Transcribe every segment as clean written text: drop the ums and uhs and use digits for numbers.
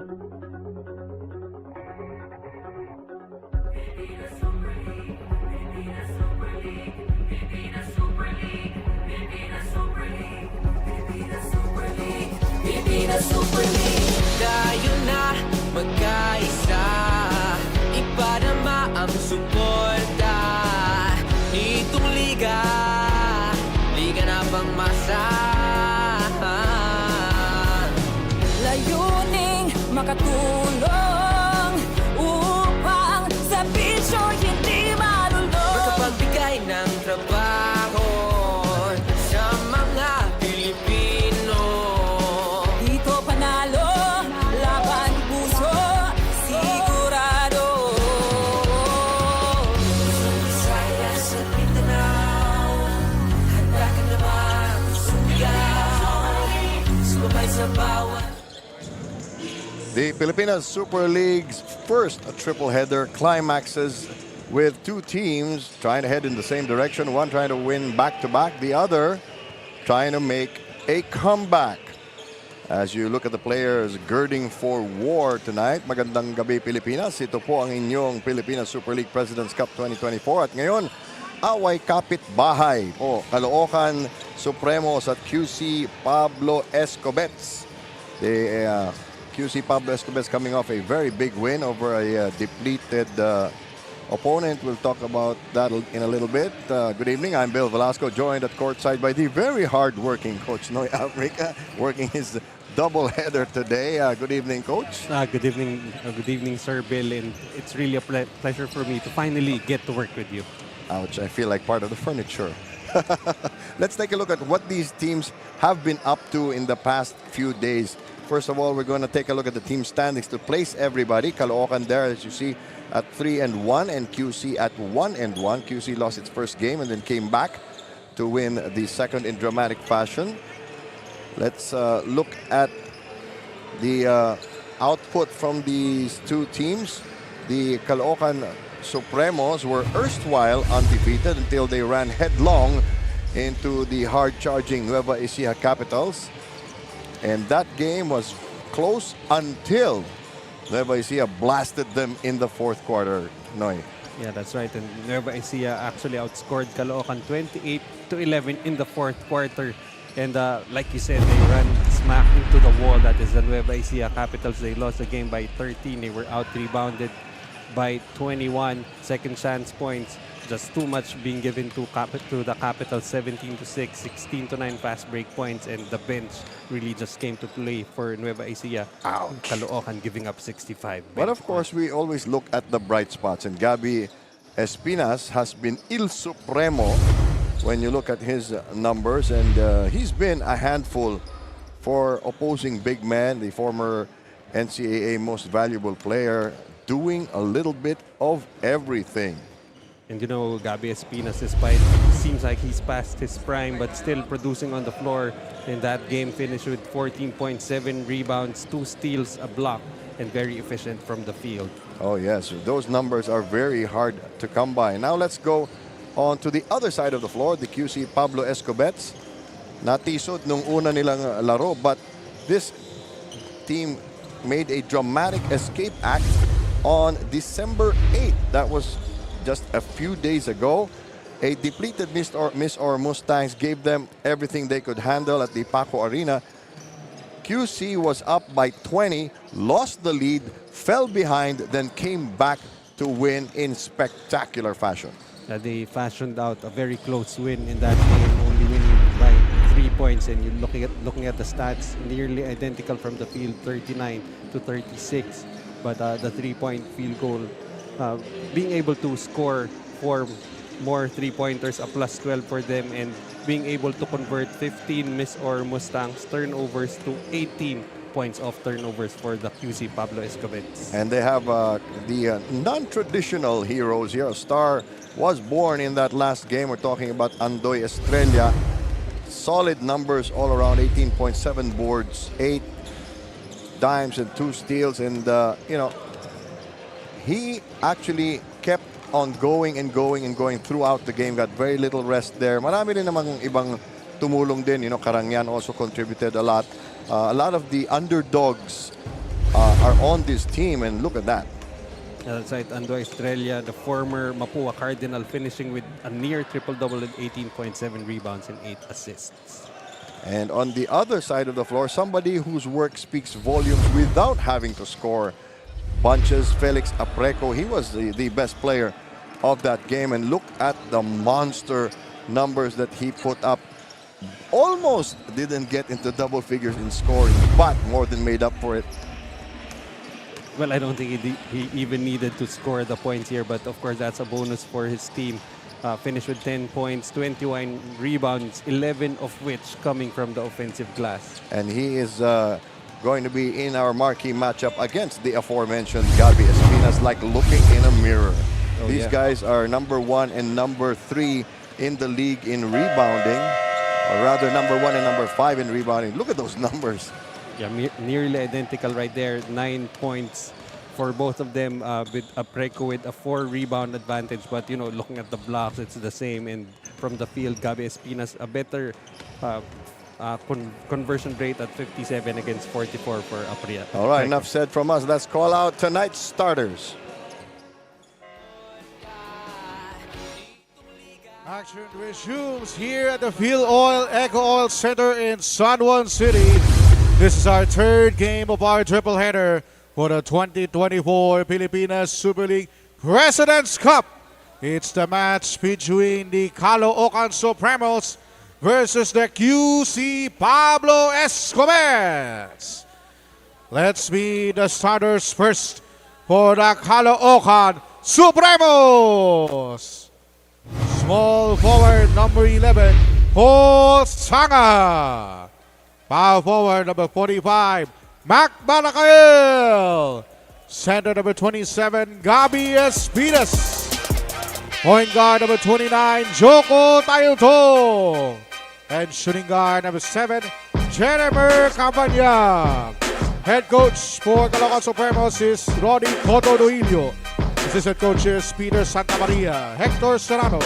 Tayo na magkaisa, ipadama ang suporta nitong liga, liga na pangmasa. Layuning makatulong upang sa bisyo hindi malulong. Makapagbigay ng trabaho sa mga Pilipino. Dito panalo, laban puso, sigurado. Sa Visayas at Mindanao, handa ka na ba sumigaw? Sumabay sa bawat The Pilipinas Super League's first triple header climaxes with two teams trying to head in the same direction, one trying to win back-to-back, the other trying to make a comeback. As you look at the players girding for war tonight, magandang gabi Pilipinas. Ito po ang inyong Pilipinas Super League Presidents Cup 2024. At ngayon, away kapit bahay po, Caloocan Supremos at KYUSI Pablo Escobets. The KYUSI Pablo Escobets coming off a very big win over a depleted opponent. We'll talk about that in a little bit. Good evening, I'm Bill Velasco, joined at courtside by the very hard-working Coach Noy Africa, working his double-header today. Good evening, Coach. Good evening, Sir Bill, and it's really a pleasure for me to finally get to work with you. Ouch, I feel like part of the furniture. Let's take a look at what these teams have been up to in the past few days. First of all, we're going to take a look at the team standings to place everybody. Caloocan there, as you see, at 3-1, and KYUSI at 1-1. KYUSI lost its first game and then came back to win the second in dramatic fashion. Let's look at the output from these two teams. The Caloocan Supremos were erstwhile undefeated until they ran headlong into the hard-charging Nueva Ecija Capitals. And that game was close until Nueva Ecija blasted them in the fourth quarter. Noy. Yeah, that's right. And Nueva Ecija actually outscored Caloocan 28-11 in the fourth quarter. And like you said, they ran smack into the wall. That is the Nueva Ecija Capitals. They lost the game by 13. They were out-rebounded by 21 second chance points. Just too much being given to the Capitals, 17-6, 16-9 fast break points, and the bench really just came to play for Nueva Ecija. Caloocan giving up 65. But of course, we always look at the bright spots, and Gabi Espinas has been Il Supremo when you look at his numbers, and he's been a handful for opposing big men, the former NCAA Most Valuable Player, doing a little bit of everything. And you know, Gabi Espinas, despite seems like he's past his prime, but still producing on the floor. In that game, finished with 14.7 rebounds, 2 steals, a block, and very efficient from the field. Oh yes, those numbers are very hard to come by. Now let's go on to the other side of the floor, the KYUSI Pablo Escobets. Natisod nung una nilang laro, but this team made a dramatic escape act on December 8th. That was just a few days ago. A depleted Miss or Mustangs gave them everything they could handle at the Paco Arena. KYUSI was up by 20, lost the lead, fell behind, then came back to win in spectacular fashion. They fashioned out a very close win in that game, only winning by 3 points. And you're looking at the stats, nearly identical from the field, 39-36. But the 3-point field goal, being able to score 4 more 3-pointers, a plus 12 for them, and being able to convert 15 Miss or Mustangs turnovers to 18 points off turnovers for the KYUSI Pablo Escobets. And they have the non-traditional heroes here. A star was born in that last game. We're talking about Andoy Estrella. Solid numbers all around, 18.7 boards, 8 dimes and 2 steals. And, you know, he actually kept on going and going and going throughout the game. Got very little rest there. Marami rin namang ibang tumulong din. You know, Karangyan also contributed a lot. A lot of the underdogs are on this team, and look at that. That's right, Ando Estrella, the former Mapua Cardinal, finishing with a near triple-double and 18.7 rebounds and 8 assists. And on the other side of the floor, somebody whose work speaks volumes without having to score bunches, Felix Apreco. He was the best player of that game, and look at the monster numbers that he put up. Almost didn't get into double figures in scoring, but more than made up for it. Well, I don't think he even needed to score the points here, but of course that's a bonus for his team. Finished with 10 points, 21 rebounds, 11 of which coming from the offensive glass. And he is going to be in our marquee matchup against the aforementioned Gabi Espinas, like looking in a mirror. These guys are number 1 and number 3 in the league in rebounding, or rather number 1 and number 5 in rebounding. Look at those numbers. Yeah, nearly identical right there. 9 points for both of them, with Apreco with a 4 rebound advantage. But, you know, looking at the blocks, it's the same. And from the field, Gabi Espinas, a better conversion rate at 57 against 44 for Apreco. All right, enough said from us. Let's call out tonight's starters. Action resumes here at the Fuel Oil Eco Oil Center in San Juan City. This is our third game of our triple header for the 2024 Pilipinas Super League President's Cup. It's the match between the Caloocan Supremos versus the KYUSI Pablo Escobets. Let's meet the starters first for the Caloocan Supremos. Small forward number 11, Paul Sanga. Power forward number 45, Mac Barakael. Center number 27, Gabi Espinas. Point guard number 29, Joko Tailto. And shooting guard number 7, Jennifer Campagna. Head coach for Caloocan Supremos is Roddy Cotto Duilio. Assistant coaches Peter Santamaria, Hector Serrano.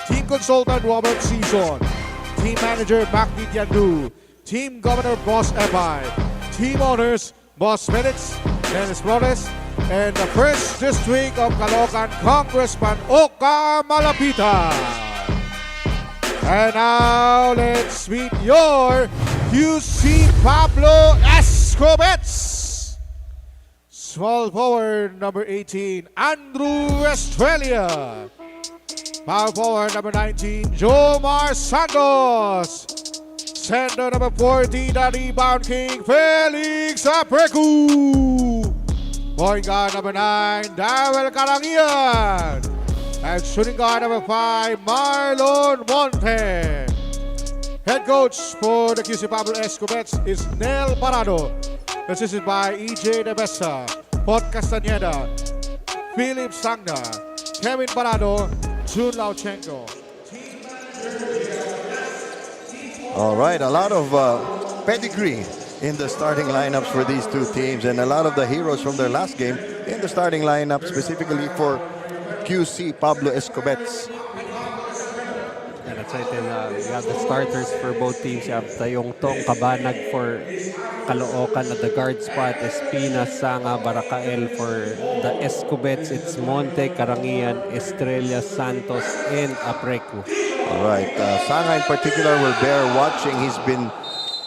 Team consultant Robert Season. Team manager Mac Didiandu. Team Governor Boss Ebay, Team Owners Boss Felix, Dennis Flores, and the 1st District of Caloocan Congressman Oka Malapita. And now let's meet your KYUSI Pablo Escobets. Small forward number 18, Andrew Estrella. Power forward number 19, Jomar Santos. Center number 40, the rebound king, Felix Apreco. Point guard number 9, Darrell Carangian. And shooting guard number 5, Marlon Monte. Head coach for the KYUSI Pablo Escobets is Nel Parado. Assisted by EJ De Besa, Pot Castaneda, Philip Sangna, Kevin Parado, Jun Lauchenko. All right, a lot of pedigree in the starting lineups for these two teams, and a lot of the heroes from their last game in the starting lineup, specifically for KYUSI Pablo Escobets. And that's right, and we have the starters for both teams. You have Tayong Tong Kabanag for Caloocan at the guard spot, Espina, Sanga, Barakael. For the Escobets, it's Monte, Carangian, Estrella, Santos, and Apreco. All right, Sanga in particular will bear watching. He's been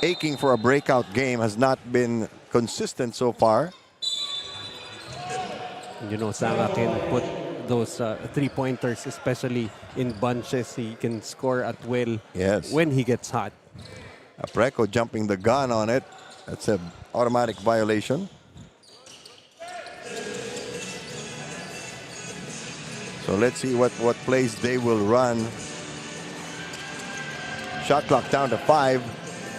aching for a breakout game, has not been consistent so far. You know, Sanga can put those 3-pointers, especially in bunches. He can score at will when he gets hot. Apreco jumping the gun on it. That's an automatic violation. So let's see what plays they will run. Shot clock down to 5.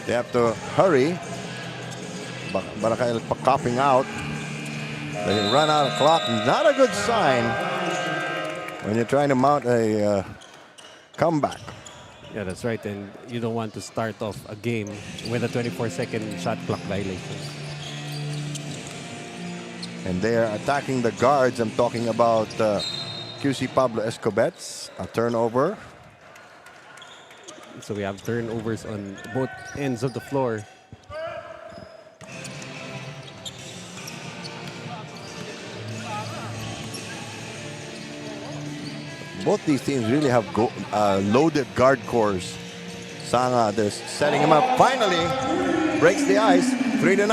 They have to hurry. Barakael copping out. They run out of clock. Not a good sign when you're trying to mount a comeback. Yeah, that's right. And you don't want to start off a game with a 24-second shot clock violation. And they're attacking the guards. I'm talking about KYUSI Pablo Escobets. A turnover. So we have turnovers on both ends of the floor. Both these teams really have loaded guard cores. Sanga, they're setting him up. Finally, breaks the ice. 3-0.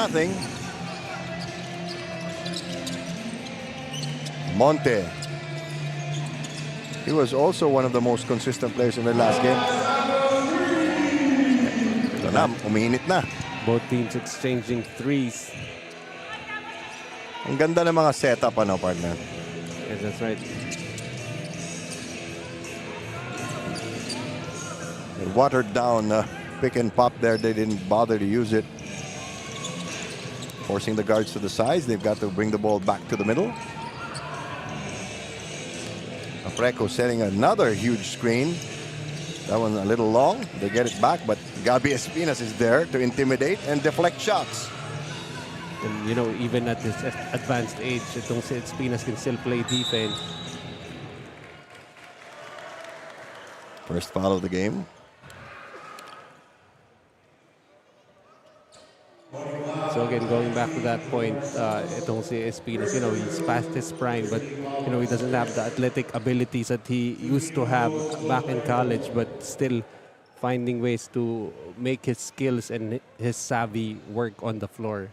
Monte. He was also one of the most consistent players in the last game. Ito na, uminit na. Both teams exchanging threes. Ang ganda ng mga setup, ano, partner? Yes, that's right. They watered down pick and pop there. They didn't bother to use it. Forcing the guards to the sides. They've got to bring the ball back to the middle. Apreco setting another huge screen. That one a little long. They get it back, but Gabi Espinas is there to intimidate and deflect shots. And you know, even at this advanced age, itong si Espinas can still play defense. First foul of the game. So again, going back to that point, itong si Espinas, you know, he's past his prime, but you know, he doesn't have the athletic abilities that he used to have back in college, but still finding ways to make his skills and his savvy work on the floor.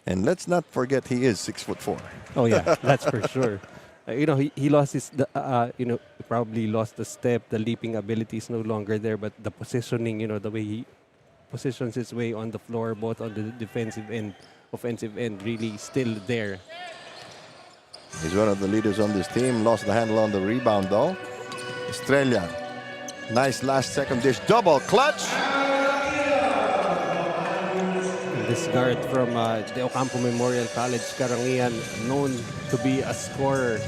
And let's not forget he is 6'4". Oh yeah, that's for sure. You know, he lost his, you know, probably lost the step, the leaping ability is no longer there, but the positioning, you know, the way he positions his way on the floor, both on the defensive and offensive end, really still there. He's one of the leaders on this team. Lost the handle on the rebound though. Estrella. Nice last second dish. Double clutch. This guard from the Ocampo Memorial College, Karangian, known to be a scorer.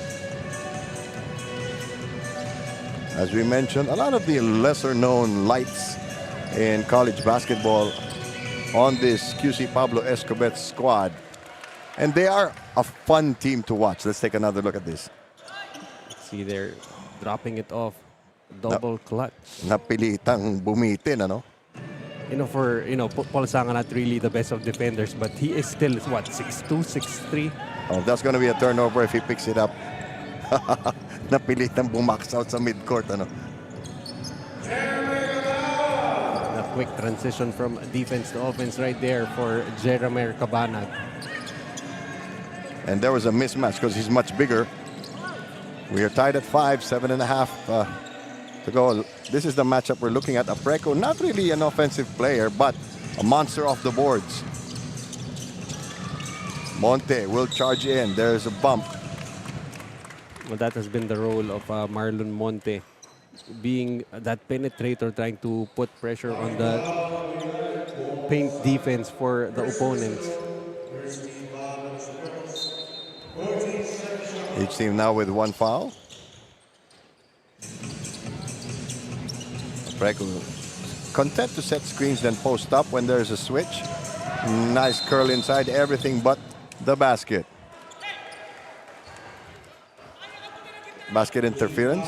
As we mentioned, a lot of the lesser known lights in college basketball on this KYUSI Pablo Escobets squad. And they are a fun team to watch. Let's take another look at this. See, they're dropping it off. Double clutch. Napilitang bumitin, ano? You know, for, you know, Paul Sanga not really the best of defenders, but he is still, what, 6'2", 6'3"? Oh, that's going to be a turnover if he picks it up. Napilitang bumax out sa midcourt, ano? A quick transition from defense to offense right there for Jeremer Cabanag. And there was a mismatch because he's much bigger. We are tied at 5, 7.5 to go. This is the matchup we're looking at. Apreco, not really an offensive player, but a monster off the boards. Monte will charge in. There's a bump. Well, that has been the role of Marlon Monte, being that penetrator, trying to put pressure on the paint defense for the opponents. Each team now with one foul. Apreco content to set screens, then post up when there's a switch. Nice curl inside, everything but the basket. Basket interference.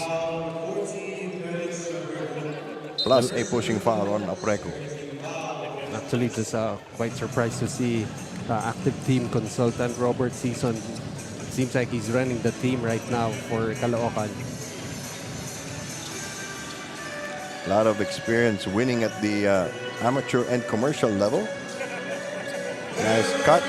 Plus a pushing foul on Apreco. Actually, just quite surprised to see active team consultant Robert Season. Seems like he's running the team right now for Caloocan. A lot of experience winning at the amateur and commercial level. Nice cut.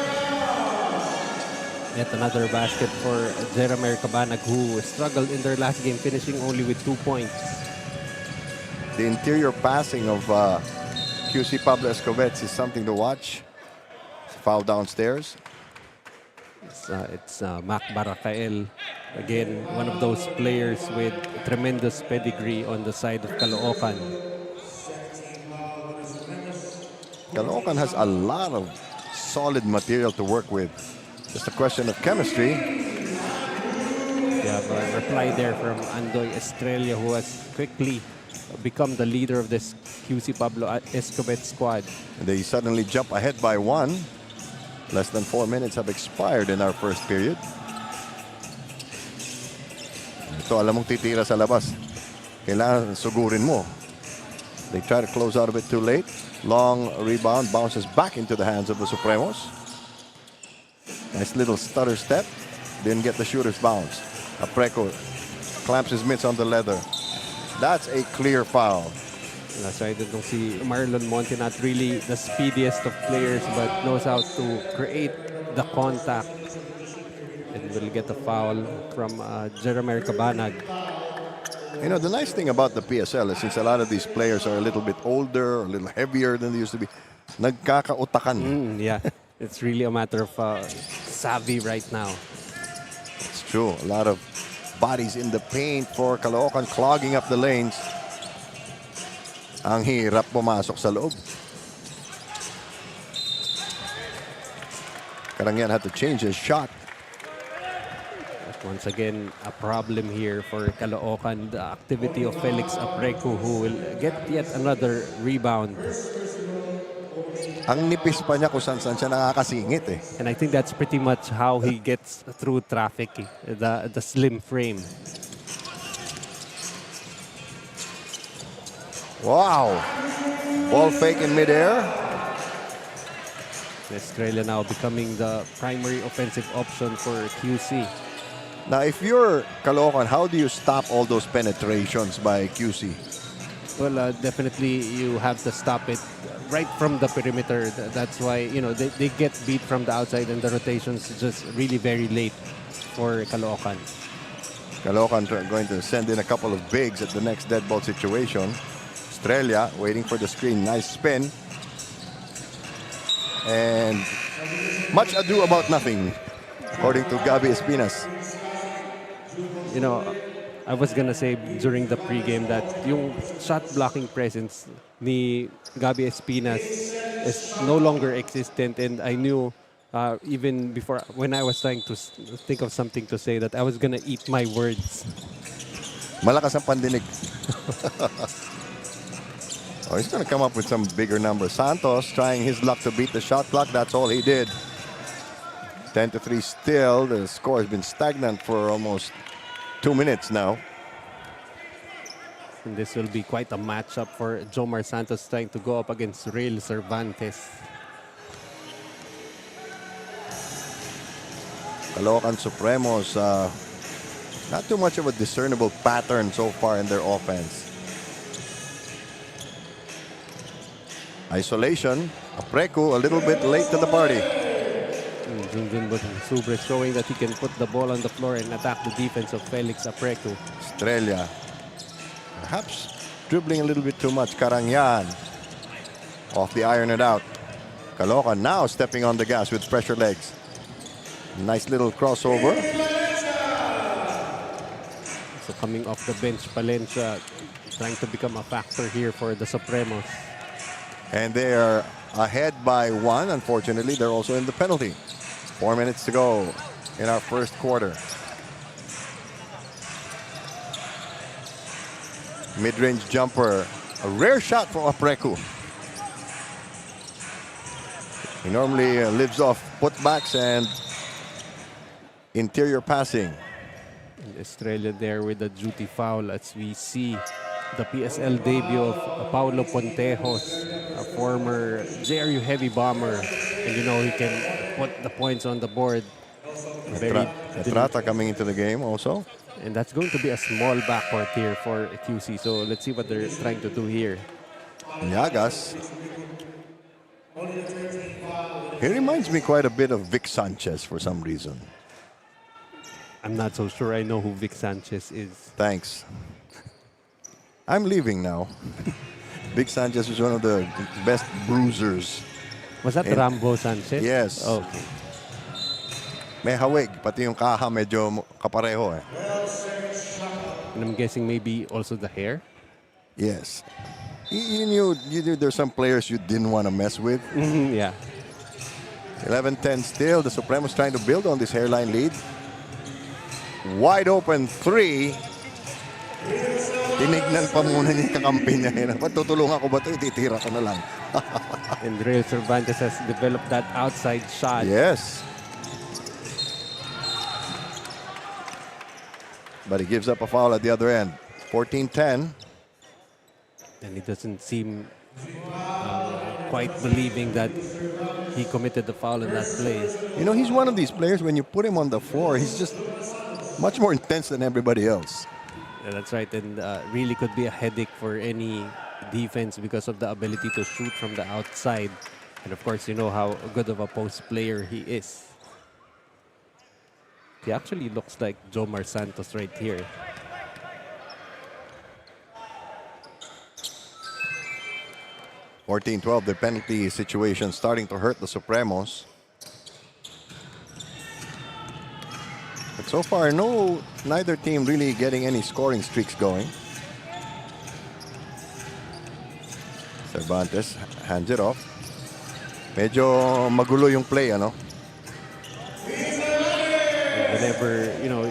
Yet another basket for Jeremer Cabanag, who struggled in their last game, finishing only with 2 points. The interior passing of KYUSI Pablo Escobets is something to watch. Foul downstairs. It's Mac Baracael. Again, one of those players with tremendous pedigree on the side of Caloocan. Caloocan has a lot of solid material to work with. Just a question of chemistry. We have a reply there from Andoy Estrella, who has quickly become the leader of this KYUSI Pablo Escobets squad. And they suddenly jump ahead by 1. Less than 4 minutes have expired in our first period. Ito, alam mong titira sa labas. Kailangan sugurin mo. They try to close out of it too late. Long rebound, bounces back into the hands of the Supremos. Nice little stutter step. Didn't get the shooter's bounce. Apreco clamps his mitts on the leather. That's a clear foul. That's why I don't see Marlon Monte, not really the speediest of players, but knows how to create the contact. And will get a foul from Jeremiah Cabanag. You know, the nice thing about the PSL is since a lot of these players are a little bit older, a little heavier than they used to be, nagkakautakan. Yeah, it's really a matter of savvy right now. It's true. A lot of bodies in the paint for Caloocan, clogging up the lanes. Ang hirap pumasok sa loob. Karangian had to change his shot. Once again, a problem here for Caloocan. The activity of Felix Aprecu, who will get yet another rebound. Ang nipis pa niya kung saan-saan siya nakakasingit eh. And I think that's pretty much how he gets through traffic, the slim frame. Wow. Ball fake in midair. Australia now becoming the primary offensive option for QC. Now, if you're Caloocan, how do you stop all those penetrations by QC? Well, definitely you have to stop it right from the perimeter. That's why, you know, they get beat from the outside and the rotations just really very late for Caloocan. Caloocan going to send in a couple of bigs at the next dead ball situation. Australia waiting for the screen. Nice spin. And much ado about nothing, according to Gabi Espinas. You know, I was gonna say during the pregame that yung shot blocking presence ni Gabi Espinas is no longer existent, and I knew even before when I was trying to think of something to say that I was gonna eat my words. Malakas ang pandinig. Oh, he's going to come up with some bigger numbers. Santos trying his luck to beat the shot clock. That's all he did. 10-3 still. The score has been stagnant for almost 2 minutes now. And this will be quite a matchup for Jomar Santos trying to go up against Rail Cervantes. Caloocan Supremos, not too much of a discernible pattern so far in their offense. Isolation. Aprecu a little bit late to the party. Junjun Subre showing that he can put the ball on the floor and attack the defense of Felix Aprecu. Australia perhaps dribbling a little bit too much. Karangian off the iron it out. Caloocan now stepping on the gas with pressure legs. Nice little crossover. So coming off the bench, Palencia trying to become a factor here for the Supremos. And they are ahead by 1. Unfortunately, they're also in the penalty. 4 minutes to go in our first quarter. Mid-range jumper. A rare shot from Aprecu. He normally lives off putbacks and interior passing. And Australia there with a duty foul as we see the PSL debut of Paulo Pontejos, a former JRU heavy bomber. And you know he can put the points on the board. Etrata coming into the game also. And that's going to be a small backcourt here for QC. So let's see what they're trying to do here. Llagas. He reminds me quite a bit of Vic Sanchez for some reason. I'm not so sure I know who Vic Sanchez is. Thanks. I'm leaving now. Vic Sanchez was one of the best bruisers. Was that Rambo Sanchez? Yes. Okay. May hawig, pati yung kaha medyo kapareho eh. And I'm guessing maybe also the hair? Yes. You knew there's some players you didn't want to mess with. Yeah. 11-10 still. The Supremos trying to build on this hairline lead. Wide open 3. Tinignan pa muna niya yung kakampi niya. Patutulungan ko ba ito? Ititira ko na lang. And Rail Cervantes has developed that outside shot. Yes. But he gives up a foul at the other end. 14-10. And he doesn't seem quite believing that he committed the foul in that play. You know, he's one of these players, when you put him on the floor, he's just much more intense than everybody else. That's right, and really could be a headache for any defense because of the ability to shoot from the outside. And of course, you know how good of a post player he is. He actually looks like Jomar Santos right here. (14-12), the penalty situation starting to hurt the Supremos. But so far, neither team really getting any scoring streaks going. Cervantes hands it off. Medyo magulo yung play, ano? Whenever, you know,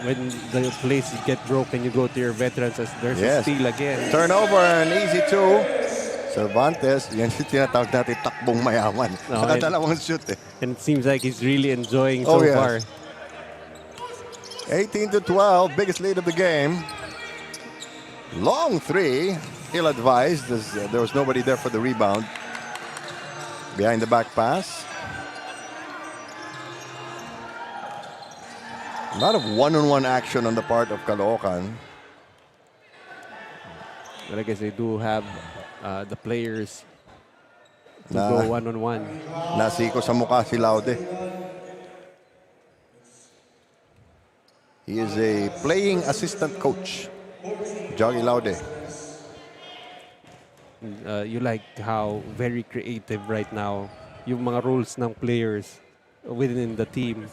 when the plays get broken, you go to your veterans as there's a steal again. Turnover, an easy two. Cervantes, yan yung tinatawag natin takbong mayaman. Nakadalawang shoot eh. And it seems like he's really enjoying so far. 18-12, biggest lead of the game. Long three, ill-advised as there was nobody there for the rebound. Behind the back pass. A lot of one-on-one action on the part of Caloocan. But I guess they do have the players to go one-on-one. Nasiko sa mukha si Laude. He is a playing assistant coach, Jogi Laude. You like how very creative right now yung mga roles ng players within the team.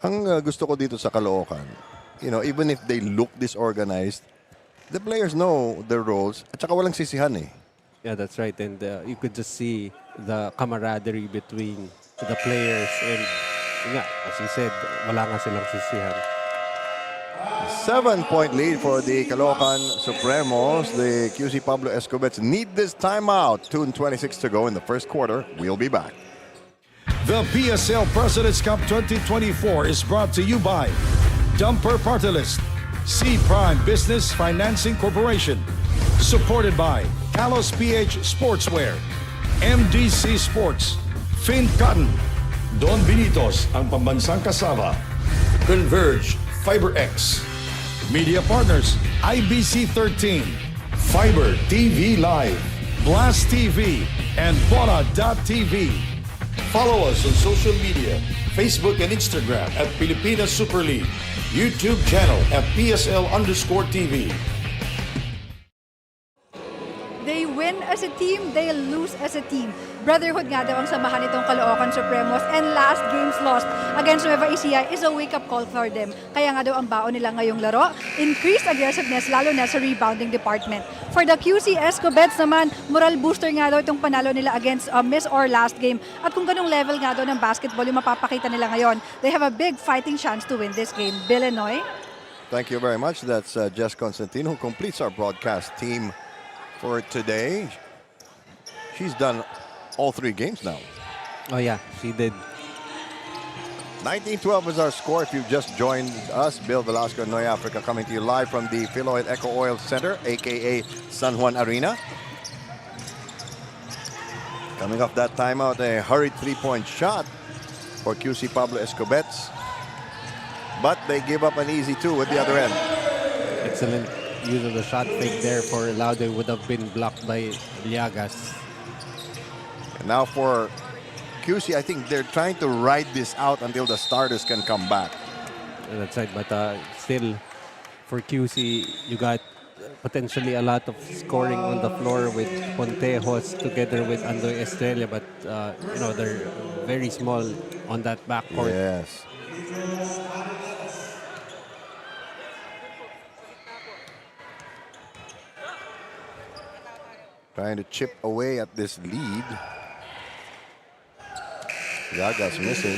Ang gusto ko dito sa Caloocan, you know, even if they look disorganized, the players know their roles at saka walang sisihan eh. Yeah, that's right. And you could just see the camaraderie between the players and nga, as you said, wala nga silang sisihan. 7-point lead for the Caloocan Supremos. The KYUSI Pablo Escobets need this timeout. 2:26 to go in the first quarter. We'll be back. The PSL President's Cup 2024 is brought to you by Dumper Party List, C Prime Business Financing Corporation, supported by Kalos PH Sportswear, MDC Sports, Fin Cotton, Don Benitos, ang pambansang kasama, Converge, FiberX, Media Partners, IBC 13, Fiber TV Live, Blast TV, and Bona.tv. Follow us on social media, Facebook and Instagram at Pilipinas Super League, YouTube channel at PSL_TV. They win as a team, they lose as a team. Brotherhood nga daw ang samahan nitong Caloocan Supremos, and last games lost against Nueva Ecija is a wake-up call for them. Kaya nga daw ang baon nila ngayong laro, increased aggressiveness lalo na sa rebounding department. For the KYUSI Escobets naman, moral booster nga daw itong panalo nila against Miss Or last game. At kung ganung level nga daw ng basketball yung mapapakita nila ngayon, they have a big fighting chance to win this game. Billenoy? Thank you very much. That's Jess Constantino, who completes our broadcast team for today. She's done all 3 games now. Oh yeah, she did. 19-12 is our score. If you've just joined us, Bill Velasco, Noy Africa, coming to you live from the Philoid Eco Oil Center, aka San Juan Arena. Coming off that timeout, a hurried 3-point shot for KYUSI Pablo Escobets. But they give up an easy 2 at the other end. Excellent use of the shot fake there for Laude, would have been blocked by Liagas. And now for KYUSI, I think they're trying to ride this out until the starters can come back. That's right, but still, for KYUSI, you got potentially a lot of scoring on the floor with Pontejos together with Andoy Estrella, but you know, they're very small on that backcourt. Yes. Trying to chip away at this lead. Yaga's missing.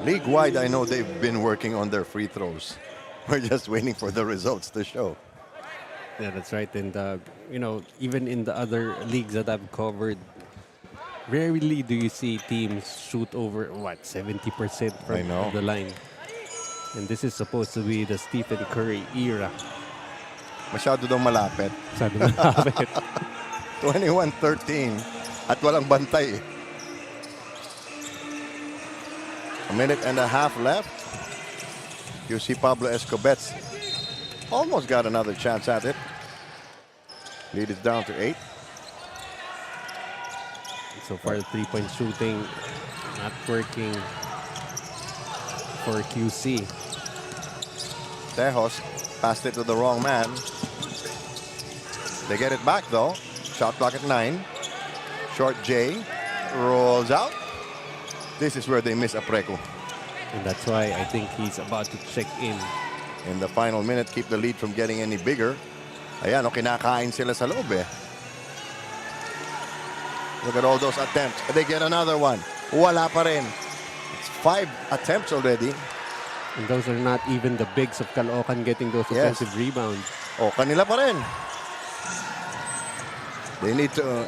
League-wide, I know they've been working on their free throws. We're just waiting for the results to show. Yeah, that's right. And, you know, even in the other leagues that I've covered, rarely do you see teams shoot over, what, 70% from the line. And this is supposed to be the Stephen Curry era. Masyado daw malapit. Masyado malapit. 21-13 at walang bantay. A minute and a half left. KYUSI Pablo Escobets almost got another chance at it. Lead is down to 8. So far, the three-point shooting not working for QC. Tejos passed it to the wrong man. They get it back though. Shot clock at 9. Short J rolls out. This is where they miss Apreco. And that's why I think he's about to check in. In the final minute, keep the lead from getting any bigger. Ayan, kinakain sila sa loob eh. Look at all those attempts. They get another one. Wala pa rin. It's 5 attempts already. And those are not even the bigs of Caloocan getting those Yes. offensive rebounds. Oh, kanila pa rin. They need to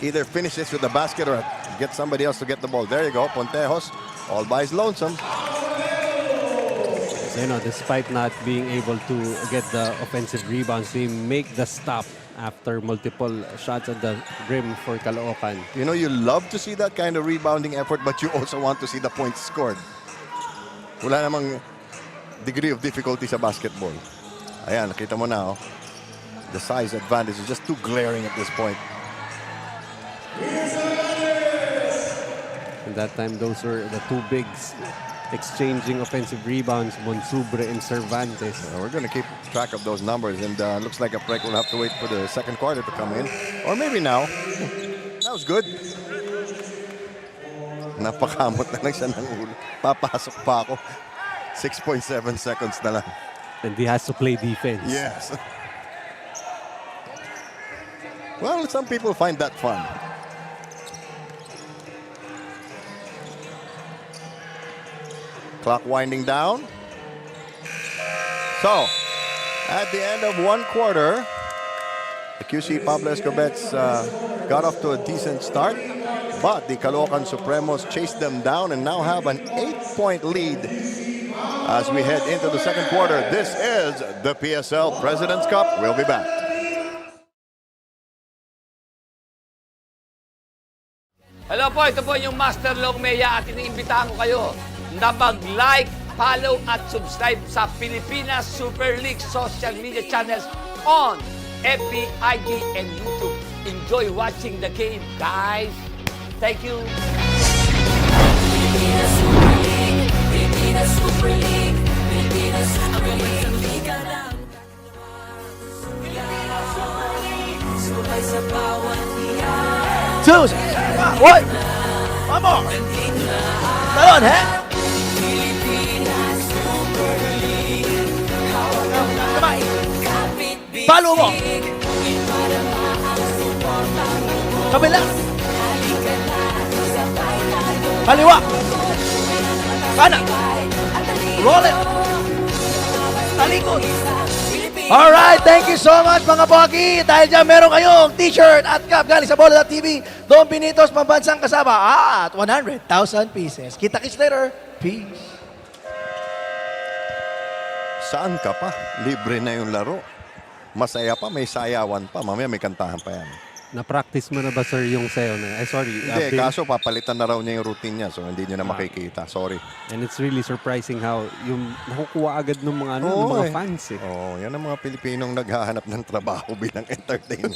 either finish this with the basket or get somebody else to get the ball. There you go, Pontejos, all by his lonesome. So, you know, despite not being able to get the offensive rebounds, they make the stop after multiple shots at the rim for Caloocan. You know, you love to see that kind of rebounding effort, but you also want to see the points scored. Wala namang degree of difficulty sa basketball. Ayan, nakita mo na, oh. The size advantage is just too glaring at this point. And that time, those were the two bigs exchanging offensive rebounds, Monsubre and Cervantes. We're going to keep track of those numbers, and looks like Aprek will have to wait for the second quarter to come in. Or maybe now. That was good. Napakamot na lang siya ng ulo. Papasok pa ako. 6.7 seconds na lang. And he has to play defense. Yes. Well, some people find that fun. Clock winding down. So, at the end of one quarter, the KYUSI Pablo Escobets got off to a decent start, but the Caloocan Supremos chased them down and now have an 8-point lead as we head into the second quarter. This is the PSL President's Cup. We'll be back. Hello po, ito po yung Master Long Meya at iniimbitahan ko kayo na mag-like, follow at subscribe sa Pilipinas Super League social media channels on FB, IG, and YouTube. Enjoy watching the game, guys. Thank you. Pilipinas Super League, Pilipinas Super League, Pilipinas Super League. Liga ng Subay sa bawat iyan. Two, one, more. Talon, ha? Pilipinas Super League. Kamay. Kapit bisig. Palo mo. Para maang suportang mo. Kabila. Halika na, sabay tayo. Kaliwa. Kanan. Roll it. Talikod. Alright, thank you so much mga Pogi. Dahil dyan meron kayong t-shirt at cap galing sa Bola.tv. Don Binitos, pambansang kasama at 100,000 pieces. Kita-kits later. Peace. Saan ka pa? Libre na yung laro. Masaya pa, may sayawan pa. Mamaya may kantahan pa yan. Na-practice mo na ba, sir, yung sayo na? Hindi, kaso papalitan na raw niya yung routine niya, so hindi niyo na makikita. Sorry. And it's really surprising how yung nakukuha agad ng mga, ng mga fans eh. Oh, yan ang mga Pilipinong naghahanap ng trabaho bilang entertainer.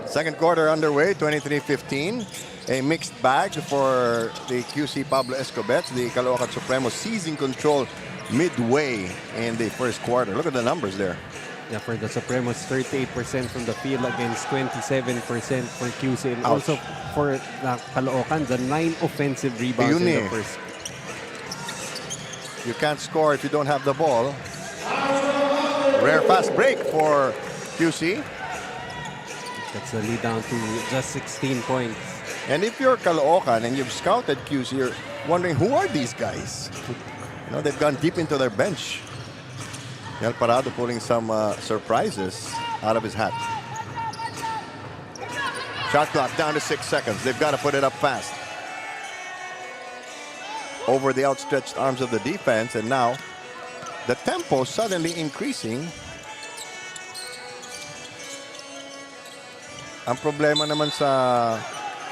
Second quarter underway, 23-15. A mixed bag for the KYUSI Pablo Escobets. The Caloocan Supremos seizing control midway in the first quarter. Look at the numbers there. Yeah, for the Supremos, 38% from the field against 27% for QC. And Ouch. also for the Caloocan, the 9 offensive rebounds Yun in eh. the first. You can't score if you don't have the ball. Rare fast break for QC. That's the lead down to just 16 points. And if you're Caloocan and you've scouted QC, you're wondering, who are these guys? You know, they've gone deep into their bench. Yel Parado pulling some surprises out of his hat. Shot clock down to 6 seconds. They've got to put it up fast. Over the outstretched arms of the defense, and now the tempo suddenly increasing. Ang problema naman sa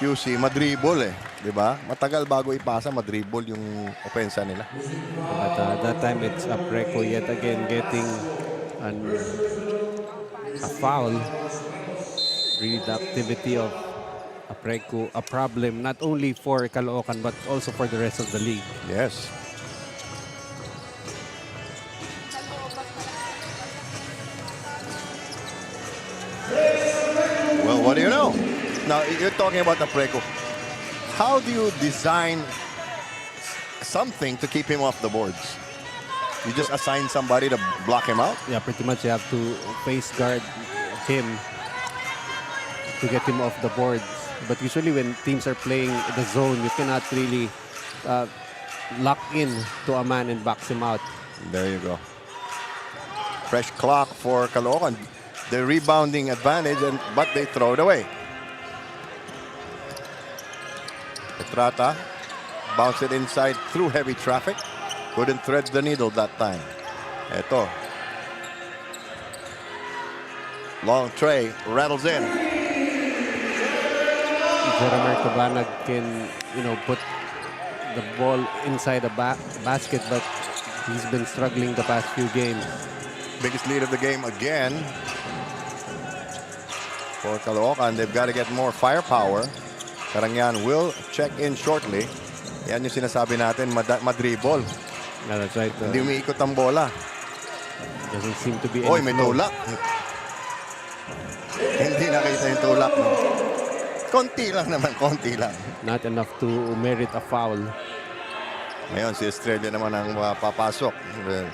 QC, madribble eh. Di ba? Matagal bago ipasa, madribble yung opensa nila. But that time it's Apreco yet again getting a foul. Really the activity of Apreco a problem not only for Caloocan but also for the rest of the league. Yes. Well, what do you know? Now, you're talking about Apreco. How do you design something to keep him off the boards? You just assign somebody to block him out? Yeah, pretty much you have to face guard him to get him off the boards. But usually when teams are playing the zone, you cannot really lock in to a man and box him out. There you go. Fresh clock for Caloocan. The rebounding advantage, but they throw it away. Estrata bounced it inside through heavy traffic. Couldn't thread the needle that time. Eto. Long tray rattles in. Jeremy Cabanag can, put the ball inside the basket, but he's been struggling the past few games. Biggest lead of the game again for Caloocan. They've got to get more firepower. Karangyaan will check in shortly. Yan yung sinasabi natin, madribble. Yeah, that's right. Hindi umiikot ang bola. Doesn't seem to be Oy, any may flow. tulak. Hindi nakita yung tulak. No? Konti lang naman, konti lang. Not enough to merit a foul. Ngayon, si Estrella naman ang papasok. The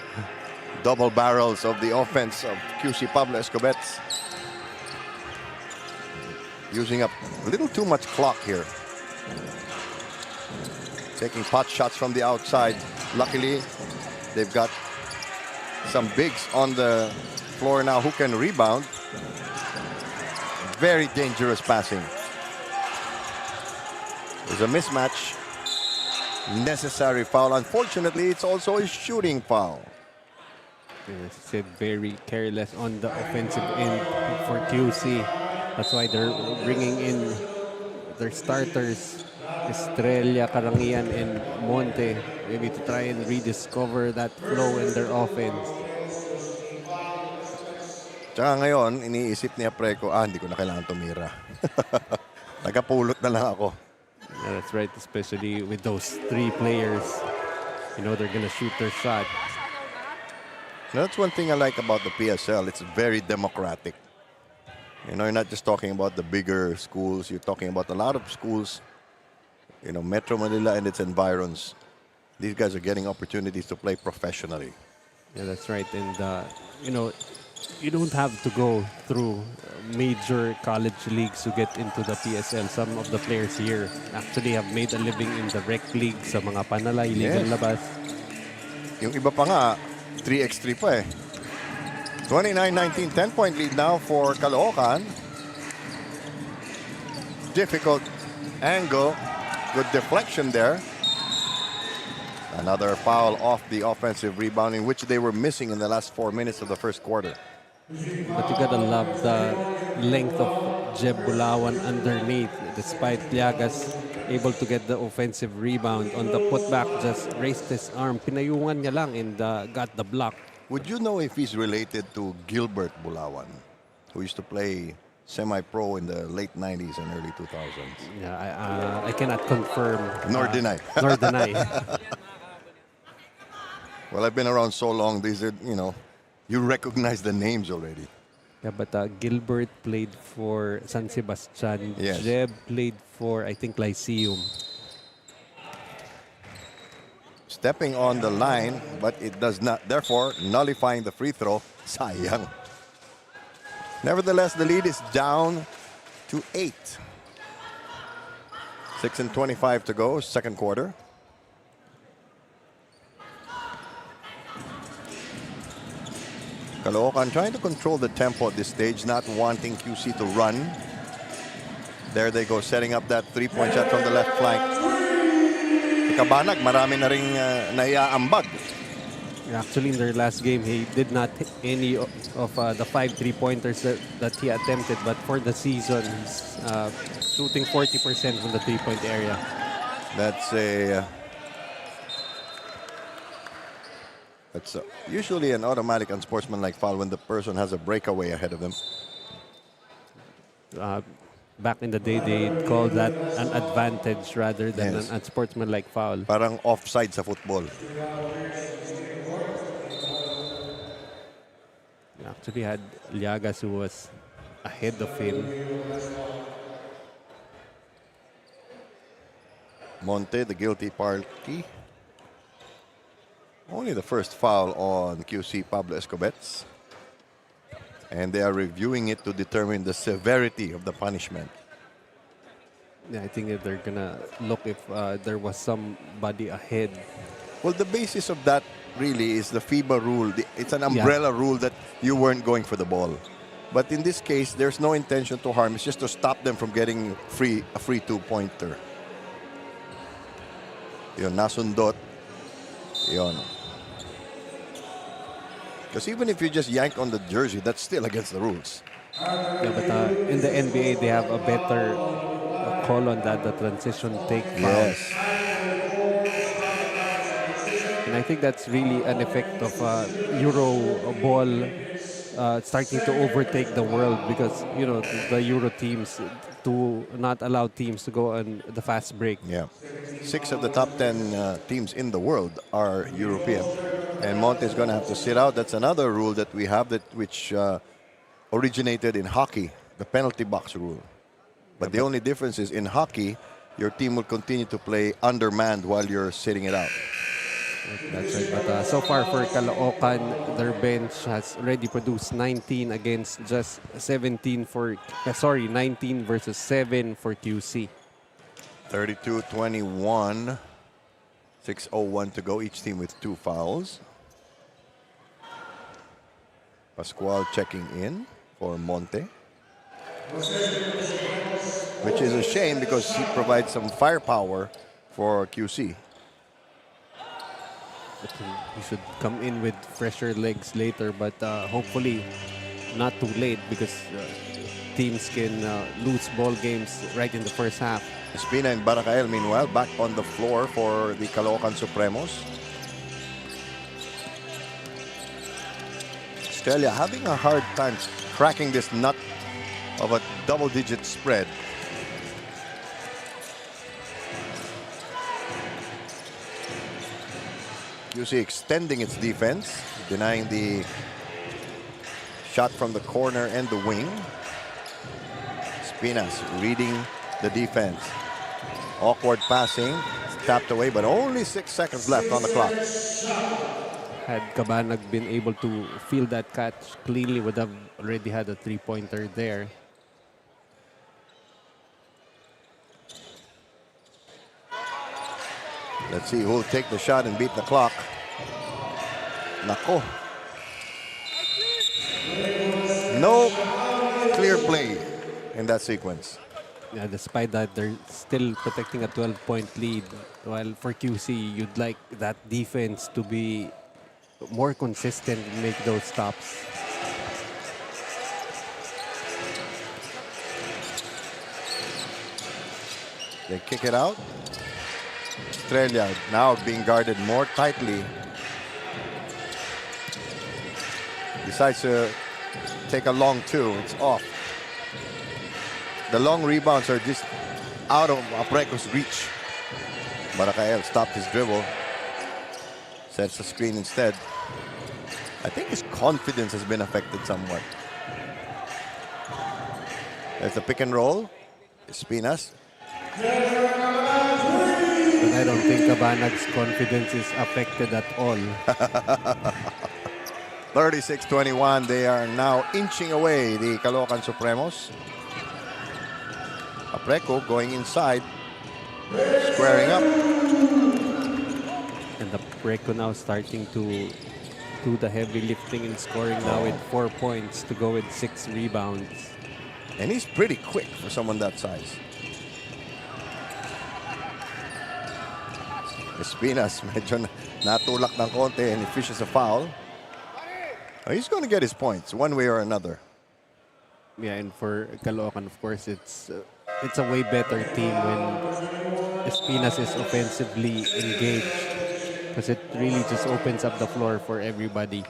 double barrels of the offense of KYUSI Pablo Escobets. Using up a little too much clock here. Taking pot shots from the outside. Luckily, they've got some bigs on the floor now who can rebound. Very dangerous passing. There's a mismatch. Necessary foul. Unfortunately, it's also a shooting foul. Said very careless on the offensive end for QC. That's why they're bringing in their starters, Estrella, Karangyaan, and Monte, maybe to try and rediscover that flow in their offense. Tsaka ngayon, iniisip ni Apreco, hindi ko na kailangan tumira. Nagapulot na lang ako. Yeah, that's right, especially with those three players. They're gonna shoot their shot. That's one thing I like about the PSL. It's very democratic. You're not just talking about the bigger schools. You're talking about a lot of schools, Metro Manila and its environs. These guys are getting opportunities to play professionally. Yeah, that's right. And, you don't have to go through major college leagues to get into the PSL. Some of the players here actually have made a living in the rec league sa mga panalay, legal labas. Yung iba pa nga, 3x3 pa eh. 29-19, 10-point lead now for Caloocan. Difficult angle. Good deflection there. Another foul off the offensive rebounding, which they were missing in the last 4 minutes of the first quarter. But you gotta love the length of Jeb Bulawan underneath. Despite Llagas able to get the offensive rebound on the putback, just raised his arm. Pinayungan niya lang and got the block. Would you know if he's related to Gilbert Bulawan, who used to play semi-pro in the late 90s and early 2000s? Yeah, I cannot confirm. Nor deny. Nor deny. Well, I've been around so long, these are, you recognize the names already. Yeah, but Gilbert played for San Sebastian. Yes. Jeb played for, I think, Lyceum. Stepping on the line, but it does not, therefore, nullifying the free throw. Sayang. Nevertheless, the lead is down to 8. 6:25 to go, second quarter. Caloocan trying to control the tempo at this stage, not wanting QC to run. There they go, setting up that three-point shot from the left flank. Cabanag, marami na ring naiaambag. Actually, in their last game, he did not hit any of the 5 3-pointers that he attempted. But for the season, he's shooting 40% from the 3-point area. That's usually an automatic unsportsmanlike foul when the person has a breakaway ahead of them. Back in the day, they called that an advantage rather than Yes. an unsportsmanlike foul. Parang offside sa football. We actually had Llagas who was ahead of him. Monte, the guilty party. Only the first foul on KYUSI Pablo Escobets. And they are reviewing it to determine the severity of the punishment. Yeah, I think that they're gonna look if there was somebody ahead. Well, the basis of that really is the FIBA rule. It's an umbrella rule that you weren't going for the ball. But in this case, there's no intention to harm. It's just to stop them from getting a free two-pointer. Yun, nasundot. Yun. Because even if you just yank on the jersey, that's still against the rules. Yeah, but in the NBA, they have a better call on that, the transition take foul. Yes. And I think that's really an effect of Euro ball starting to overtake the world because, you know, the Euro teams to not allow teams to go on the fast break. Yeah. 6 of the top 10 teams in the world are European. And Monte is going to have to sit out. That's another rule that we have which originated in hockey, the penalty box rule. But the only difference is in hockey, your team will continue to play undermanned while you're sitting it out. That's right. But so far for Caloocan, their bench has already produced 19 against just 17 for, 19 versus 7 for KYUSI. 32-21. 6:01 to go. Each team with 2 fouls. Pascual checking in for Monte. Which is a shame because he provides some firepower for KYUSI. He should come in with fresher legs later, but hopefully not too late because teams can lose ball games right in the first half. Espina and Baracael, meanwhile, back on the floor for the Caloocan Supremos. Australia having a hard time cracking this nut of a double-digit spread. KYUSI extending its defense, denying the shot from the corner and the wing. Espinas reading the defense. Awkward passing, tapped away, but only 6 seconds left on the clock. Had Cabanag been able to field that catch cleanly, would have already had a 3-pointer there. Let's see who'll take the shot and beat the clock. Nako. No clear play in that sequence. Yeah, despite that, they're still protecting a 12-point lead. While for KYUSI, you'd like that defense to be more consistent and make those stops. They kick it out. Australia now being guarded more tightly. Decides to take a long 2. It's off. The long rebounds are just out of Apreco's reach. Baracael stopped his dribble. Sets the screen instead. I think his confidence has been affected somewhat. There's the pick and roll. Espinas. But I don't think Cabanag's confidence is affected at all. 36-21. They are now inching away, the Caloocan Supremos. Apreco going inside, squaring up. And the Preco now starting to do the heavy lifting and scoring now with 4 points to go with 6 rebounds. And he's pretty quick for someone that size. Espinas medyo natulak ng konti and he fishes a foul. He's going to get his points one way or another. Yeah, and for Caloocan, of course, it's a way better team when Espinas is offensively engaged because it really just opens up the floor for everybody.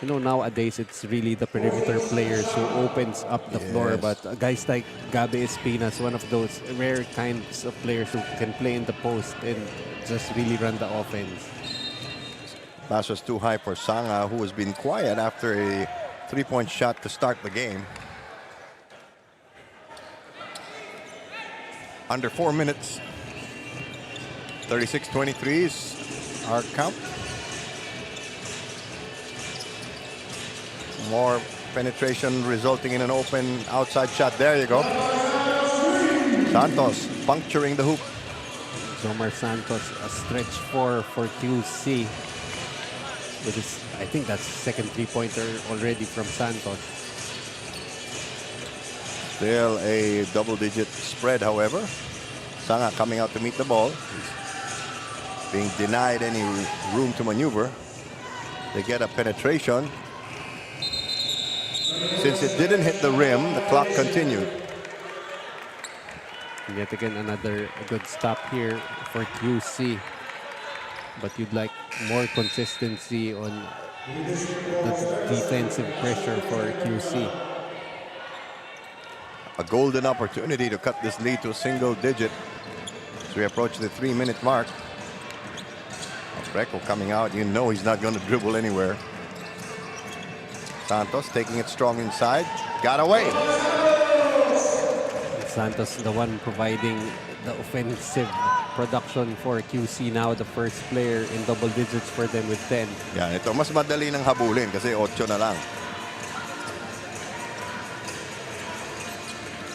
You know, nowadays it's really the perimeter players who opens up the floor, Yes. but guys like Gabi Espinas, one of those rare kinds of players who can play in the post and just really run the offense. Pass was too high for Sanga, who has been quiet after a three-point shot to start the game. Under 4 minutes. 36-23 is our count. More penetration resulting in an open outside shot. There you go. Santos puncturing the hoop. Zomar Santos, a stretch four for QC. Which is, I think that's second three-pointer already from Santos. Still a double-digit spread, however. Sanga coming out to meet the ball. He's being denied any room to maneuver. They get a penetration. Since it didn't hit the rim, the clock continued. And yet again, another good stop here for QC. But you'd like more consistency on the defensive pressure for QC. A golden opportunity to cut this lead to a single digit as we approach the 3-minute mark. Greco coming out, you know he's not going to dribble anywhere. Santos taking it strong inside, got away. Santos, the one providing the offensive production for QC now, the first player in double digits for them with 10. Yan, ito mas madali ng habulin kasi 8 na lang.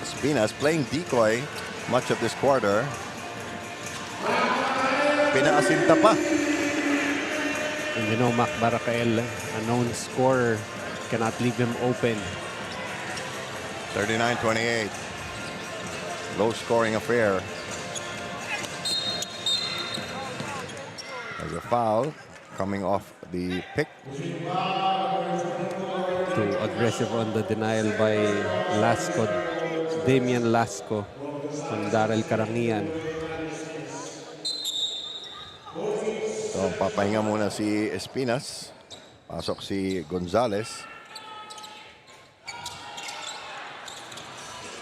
Espinas playing decoy much of this quarter. Pinaasinta pa. And you know, Mac Baracael, a known scorer, cannot leave him open. 39-28. Low scoring affair. There's a foul coming off the pick. Too aggressive on the denial by Lasco, Damian Lasco from Daryl Karangian. So, papahinga muna si Espinas. Pasok si Gonzalez.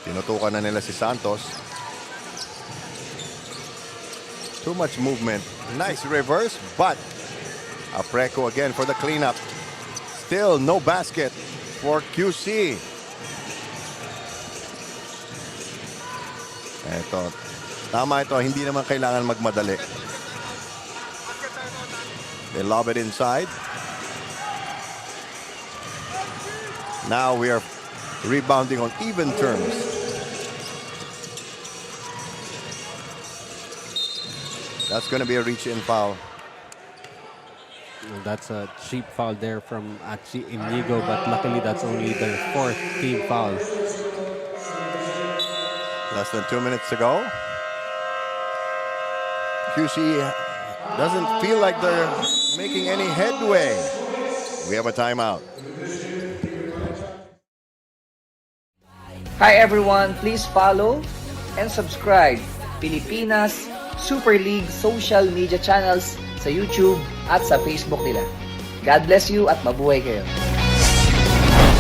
Tinutukan na nila si Santos. Too much movement. Nice reverse, but Apreco again for the cleanup. Still no basket for QC. Eto. Tama ito, hindi naman kailangan magmadali. They lob it inside. Now we are rebounding on even terms. That's going to be a reach-in foul. Well, that's a cheap foul there from Achi Inigo, but luckily that's only their fourth team foul. Less than 2 minutes to go. QC doesn't feel like they're making any headway. We have a timeout. Hi everyone, please follow and subscribe Pilipinas Super League social media channels sa YouTube at sa Facebook nila. God bless you at mabuhay kayo.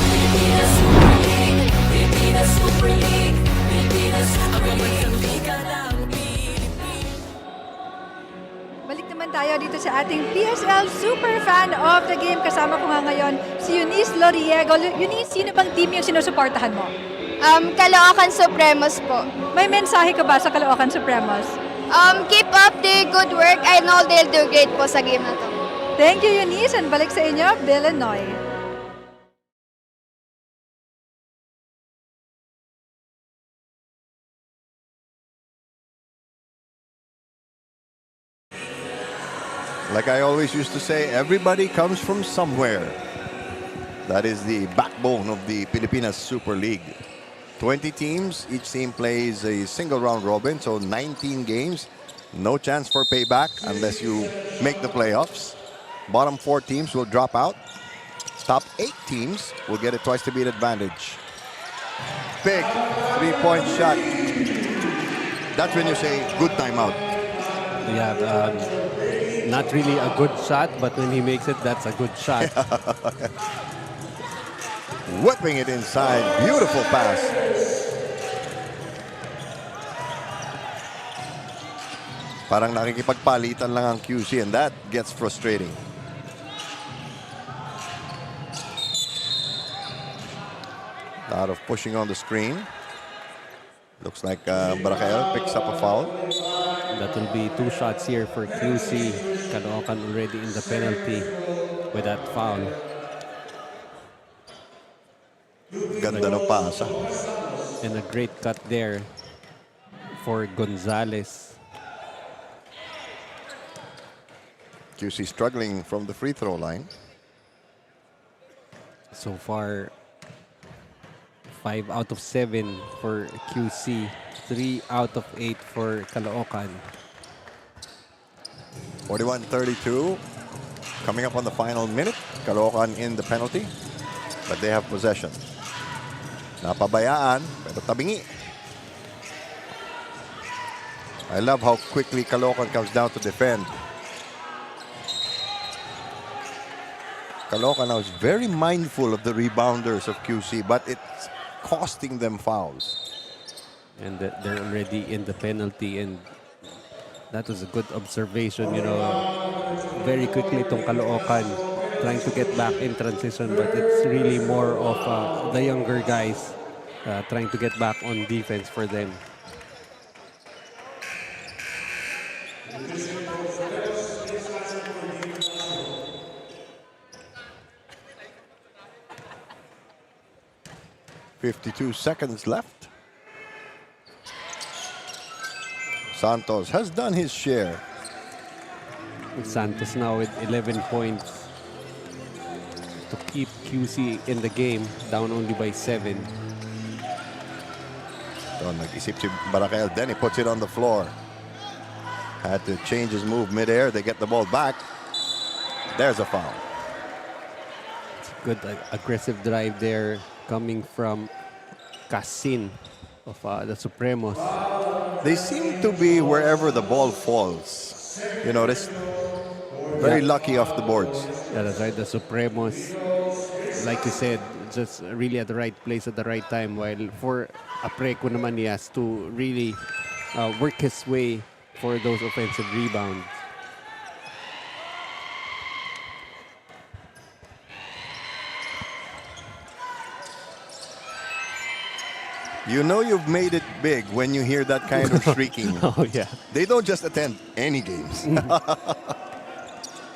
Pilipinas Super League, Pilipinas Super League, Pilipinas, ang pagkakita ng Pilipinas. Balik naman tayo dito sa ating PSL Super Fan of the Game. Kasama ko nga ngayon si Eunice Loriego. Eunice, sino bang team yung sinusuportahan mo? Caloocan Supremos po. May mensahe ka ba sa Caloocan Supremos? Keep up the good work. I know they'll do great po sa game na to. Thank you, Eunice. And balik sa inyo, Billanoy. Like I always used to say, everybody comes from somewhere. That is the backbone of the Pilipinas Super League. 20 teams, each team plays a single round robin, so 19 games. No chance for payback unless you make the playoffs. Bottom 4 teams will drop out. top 8 teams will get a twice to beat advantage. Big 3-point shot. That's when you say good timeout. Yeah, not really a good shot, but when he makes it, that's a good shot. Whipping it inside. Beautiful pass. Parang nakikipagpalitan lang ang QC, and that gets frustrating. A lot of pushing on the screen. Looks like Baracael picks up a foul. That will be 2 shots here for QC. Caloocan already in the penalty with that foul. Ganda ng pasa. And a great cut there for Gonzalez. QC struggling from the free throw line. So far, 5 out of 7 for QC. 3 out of 8 for Caloocan. 41-32. Coming up on the final minute. Caloocan in the penalty. But they have possession. Napabayaan, pero tabingi. I love how quickly Caloocan comes down to defend. Caloocan now is very mindful of the rebounders of QC, but it's costing them fouls. And they're already in the penalty, and that was a good observation, you know. Very quickly itong Caloocan trying to get back in transition, but it's really more of the younger guys trying to get back on defense for them. .52 seconds left. Santos has done his share. Santos now with 11 points to keep QC in the game, down only by 7. So nag-isip si Baracael, then he puts it on the floor. Had to change his move midair. They get the ball back. There's a foul. Good aggressive drive there coming from Casin of the Supremos. They seem to be wherever the ball falls. You notice? Very lucky off the boards. Yeah, that's right. The Supremos, like you said, just really at the right place at the right time. While for Apreco naman, he has to really work his way for those offensive rebounds. You know you've made it big when you hear that kind of shrieking. Oh, yeah. They don't just attend any games.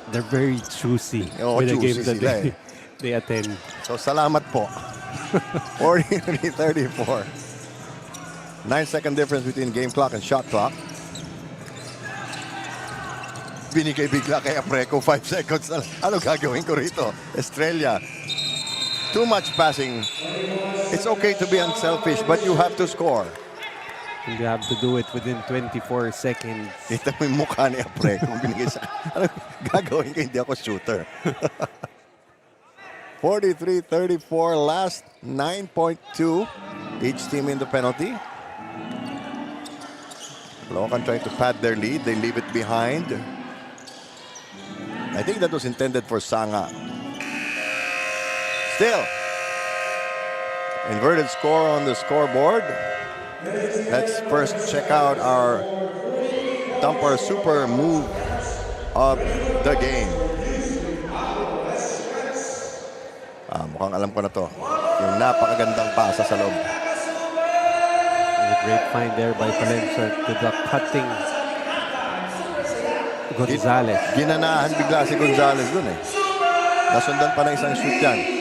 They're very choosy Oo, with the choosy games that sila they attend. So salamat po. 43-34. 9-second difference between game clock and shot clock. Binigay bigla kay Apreco, 5 seconds na lang. Ano gagawin ko rito? Estrella. Too much passing. It's okay to be unselfish, but you have to score. And you have to do it within 24 seconds. Kita mo yung mukha ni Apreco. Binigay sa ano gagawin ko, hindi ako shooter. 43-34, last 9.2. Each team in the penalty. Caloocan trying to pad their lead. They leave it behind. I think that was intended for Sanga. Still, inverted score on the scoreboard. Let's first check out our Dumper Super move of the game. Mukhang alam ko na to. Yung napakagandang pasa sa loob. A great find there by Palencia to the cutting Gonzalez. Ginanahan bigla si Gonzalez dun eh. Nasundan pa na isang shoot yan.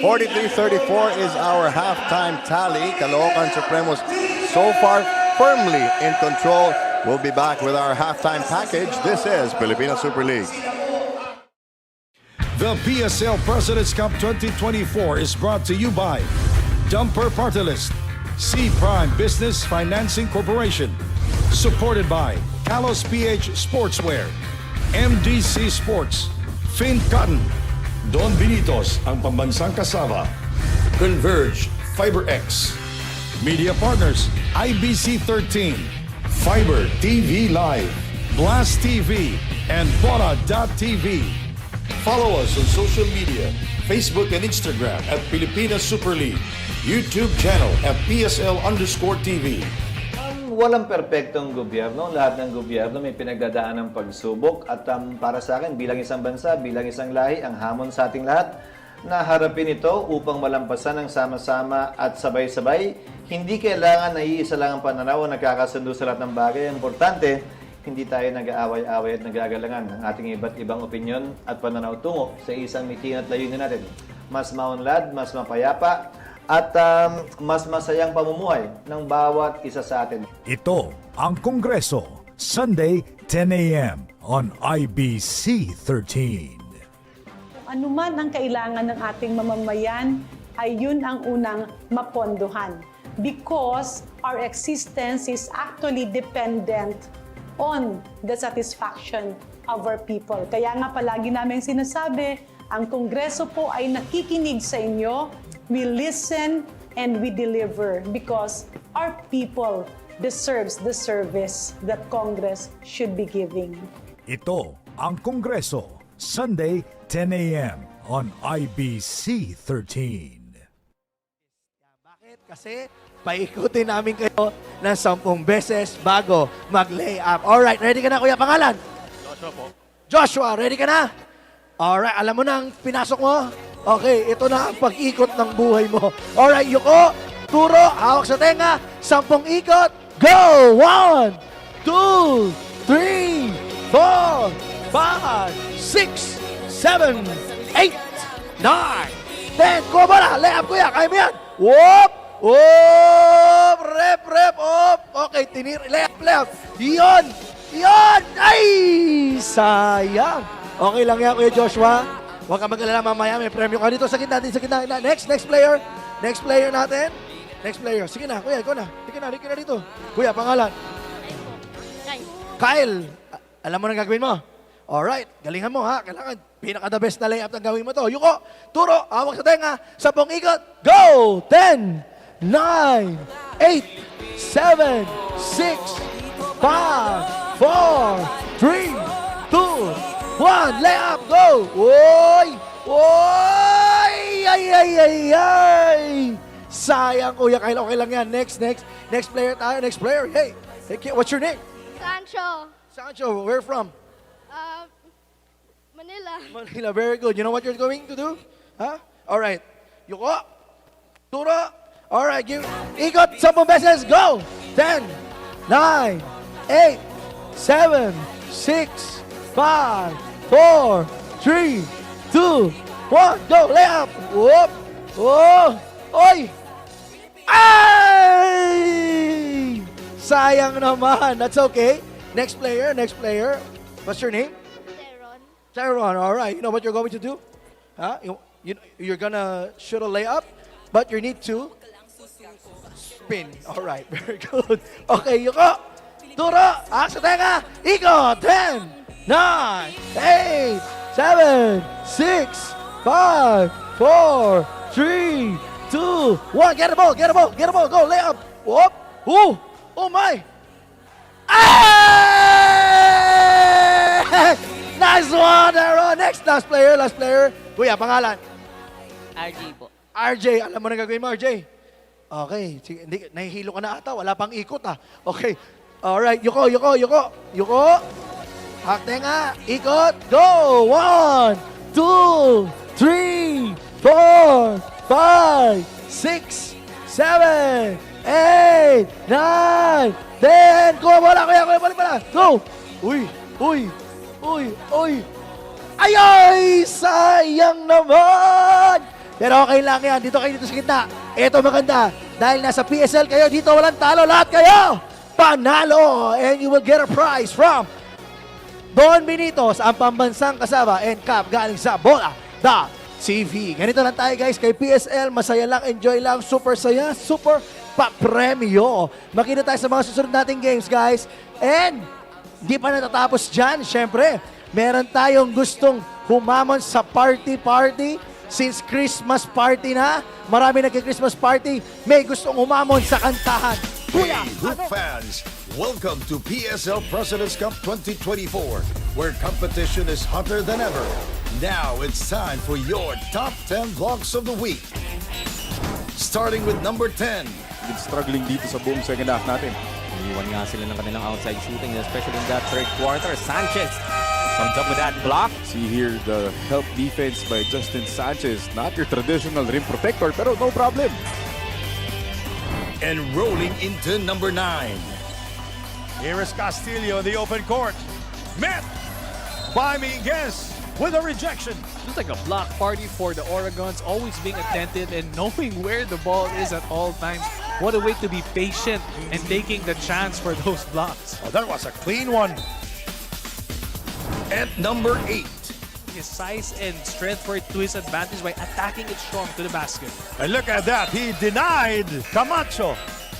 43-34 is our halftime tally. Caloocan Supremos so far firmly in control. We'll be back with our halftime package. This is Filipina Super League. The PSL President's Cup 2024 is brought to you by Dumper Party List, C Prime Business Financing Corporation, supported by Kalos PH Sportswear, MDC Sports, Fin Cotton, Don Benitos ang pambansang kasama. Converge Fiber X. Media partners IBC 13, Fiber TV Live, Blast TV, and Bora.tv. Follow us on social media, Facebook and Instagram at Pilipinas Super League, YouTube channel at PSL_TV. Walang perpektong gobyerno. Lahat ng gobyerno may pinagdadaan ng pagsubok. At para sa akin, bilang isang bansa, bilang isang lahi, ang hamon sa ating lahat na harapin ito upang malampasan ng sama-sama at sabay-sabay. Hindi kailangan na iisa lang ang pananaw o nagkakasundo sa lahat ng bagay. Ang importante, hindi tayo nag-aaway-away at nagagalangan ng ating iba't ibang opinyon at pananaw tungo sa isang miting at layunin natin. Mas maunlad, mas mapayapa, at mas masayang pamumuhay ng bawat isa sa atin. Ito ang Kongreso, Sunday, 10 a.m. on IBC 13. Ano man ang kailangan ng ating mamamayan, ay yun ang unang mapondohan. Because our existence is actually dependent on the satisfaction of our people. Kaya nga palagi namin sinasabi, ang Kongreso po ay nakikinig sa inyo. We listen and we deliver because our people deserves the service that Congress should be giving. Ito ang Kongreso, Sunday, 10 a.m. on IBC 13. Bakit? Kasi paikutin namin kayo ng 10 beses bago mag-lay up. Alright, ready ka na, Kuya? Pangalan? Joshua po. Joshua, ready ka na? Alright, alam mo na ang pinasok mo? Okay, ito na ang pag-ikot ng buhay mo. Alright, Yuko, turo, hawak sa tenga, 10 ikot, go! 1, 2, 3, 4, 5, 6, 7, 8, 9, 10. Kuha mo na, lay up, Kuya, kaya mo yan. Whoop! Whoop! Rep, op! Okay, lay up. Yun! Ay! Sayang! Okay lang yan, Kuya Joshua. Huwag ka mag-alala mamaya, may premyo ka dito sa gitna. Next player. Next player natin. Next player. Sige na, Kuya, ikaw na. Sige na dito. Kuya, pangalan? Kyle. Alam mo na gagawin mo? Alright, galingan mo ha. Kailangan pinaka-the best na layup na gawin mo to. Yuko, turo, hawak sa tenga. 10 ikot. Go! 10, 9, 8, 7, 6, 5, 4, 3, 2, 1, lay up, go! Oy! Ay! Sayang, Kuya Kyle. Okay lang yan. Next player tayo. Next player. Hey, what's your name? Sancho, Where from? Manila. Very good. You know what you're going to do? Huh? Alright. Yuko. Turo. Alright. Ikot. 10 beses. Go! 10, 9, 8, 7, 6, 5, 4, 3, 2, 1, go! Lay up! Whoop! Oh! Oy! Ay! Sayang naman. That's okay. Next player. What's your name? Tyron. All right. You know what you're going to do? Huh? You're gonna shoot a layup, but you need to spin. All right. Very good. Okay, Yuko. Turo. Aksa tenga. Iko. 10, 9, 8, 7, 6, 5, 4, 3, 2, 1. Get the ball. Go, lay up. Whoop. Ooh. Oh my. Ah! Nice one, Aaron. Next, last player. Kuya, pangalan? RJ po. RJ, alam mo na gagawin mo, RJ? Okay. Sige, nahihilo ka na ata. Wala pang ikot ah. Okay. Alright, Yuko. Haktenga, ikot, go! 1, 2, 3, 4, 5, 6, 7, 8, 9, 10. Kuha mo lang, Kuya, balik pala. Go! Uy! Ay! Sayang naman! Pero okay lang yan. Dito sa gitna. Ito maganda. Dahil nasa PSL kayo, dito walang talo. Lahat kayo! Panalo! And you will get a prize from Don Benitos, ang pambansang kasama and cup galing sa Bola.tv. Ganito lang tayo guys kay PSL. Masaya lang, enjoy lang, super saya, super pa-premyo. Makita tayo sa mga susunod nating games guys. And di pa natatapos dyan, syempre, meron tayong gustong humamon sa party. Since Christmas party na, marami nagki-Christmas party, may gustong humamon sa kantahan. Hey, Hoop fans, welcome to PSL President's Cup 2024, where competition is hotter than ever. Now it's time for your top 10 vlogs of the week. Starting with number 10. Struggling dito sa buong second half natin. Iniwan nga sila ng kanilang outside shooting, especially in that third quarter. Sanchez comes up with that block. See here the help defense by Justin Sanchez. Not your traditional rim protector, pero no problem. And rolling into number 9. Here is Castillo in the open court. Met by Miguez with a rejection. Just like a block party for the Oregons, always being attentive and knowing where the ball is at all times. What a way to be patient and taking the chance for those blocks. Oh, that was a clean one. At number 8. His size and strength for it to his advantage by attacking it strong to the basket. And look at that. He denied Camacho.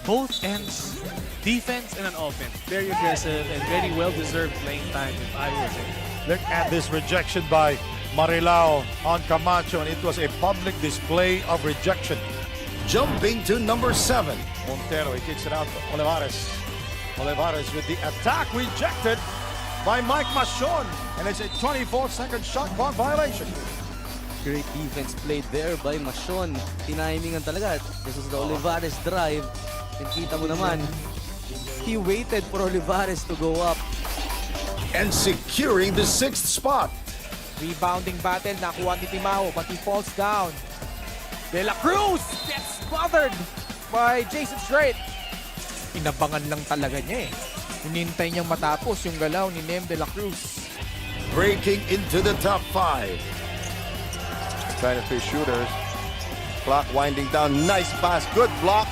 Both ends, defense and an offense. Very aggressive and very well-deserved playing time if I was him. Look at this rejection by Marilao on Camacho, and it was a public display of rejection. Jumping to number 7. Montero, he kicks it out to Olivares. Olivares with the attack rejected by Mike Machon, and it's a 24-second shot clock violation. Great defense played there by Machon. Tinimingan talaga. This is the Olivares drive. And kita mo naman, he waited for Olivares to go up. And securing the 6th spot. Rebounding battle, nakuha ni Timao, but he falls down. De La Cruz gets bothered by Jason Strait. Inabangan lang talaga niya eh. Hinintay niyang matapos yung galaw ni Nem De La Cruz. Breaking into the top 5. Trying to face shooters. Clock winding down. Nice pass. Good block.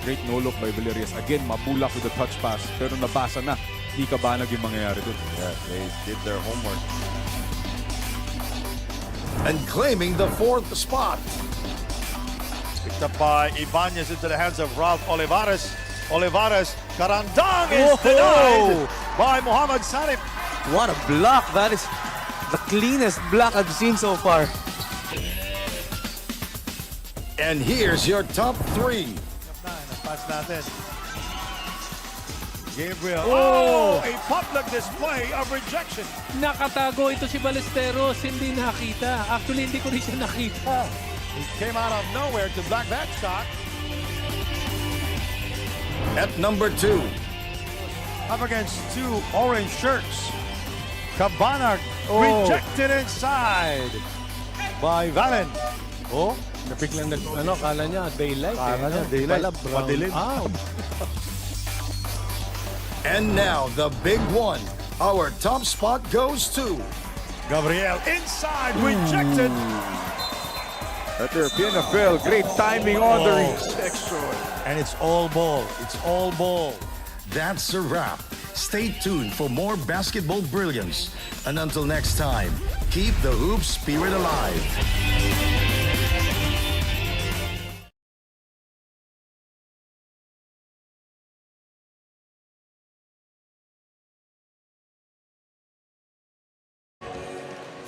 Great no-look by Villarias. Again, mabulak with the touch pass. Pero nabasa na. Di kabanag yung mangyayari dun. Yeah, they did their homework. And claiming the 4th spot. Picked up by Ibanez into the hands of Ralph Olivares. Olivares, Karandang is denied by Muhammad Sarip. What a block. That is the cleanest block I've seen so far. And here's your top 3. Pass natin. Gabriel. Oh, a public display of rejection. Nakatago ito si Ballesteros, hindi nakita. Actually, hindi ko rin siya nakita. He came out of nowhere to block that shot. At number 2. Up against 2 orange shirts. Cabanag rejected inside by Valen. Oh, Napiglang kala niya daylight. Kala niya daylight. Madilim. And now the big one. Our top spot goes to Gabriel inside, rejected. That European fell. Great timing on the extra. And it's all ball. It's all ball. That's a wrap. Stay tuned for more basketball brilliance. And until next time, keep the hoop spirit alive.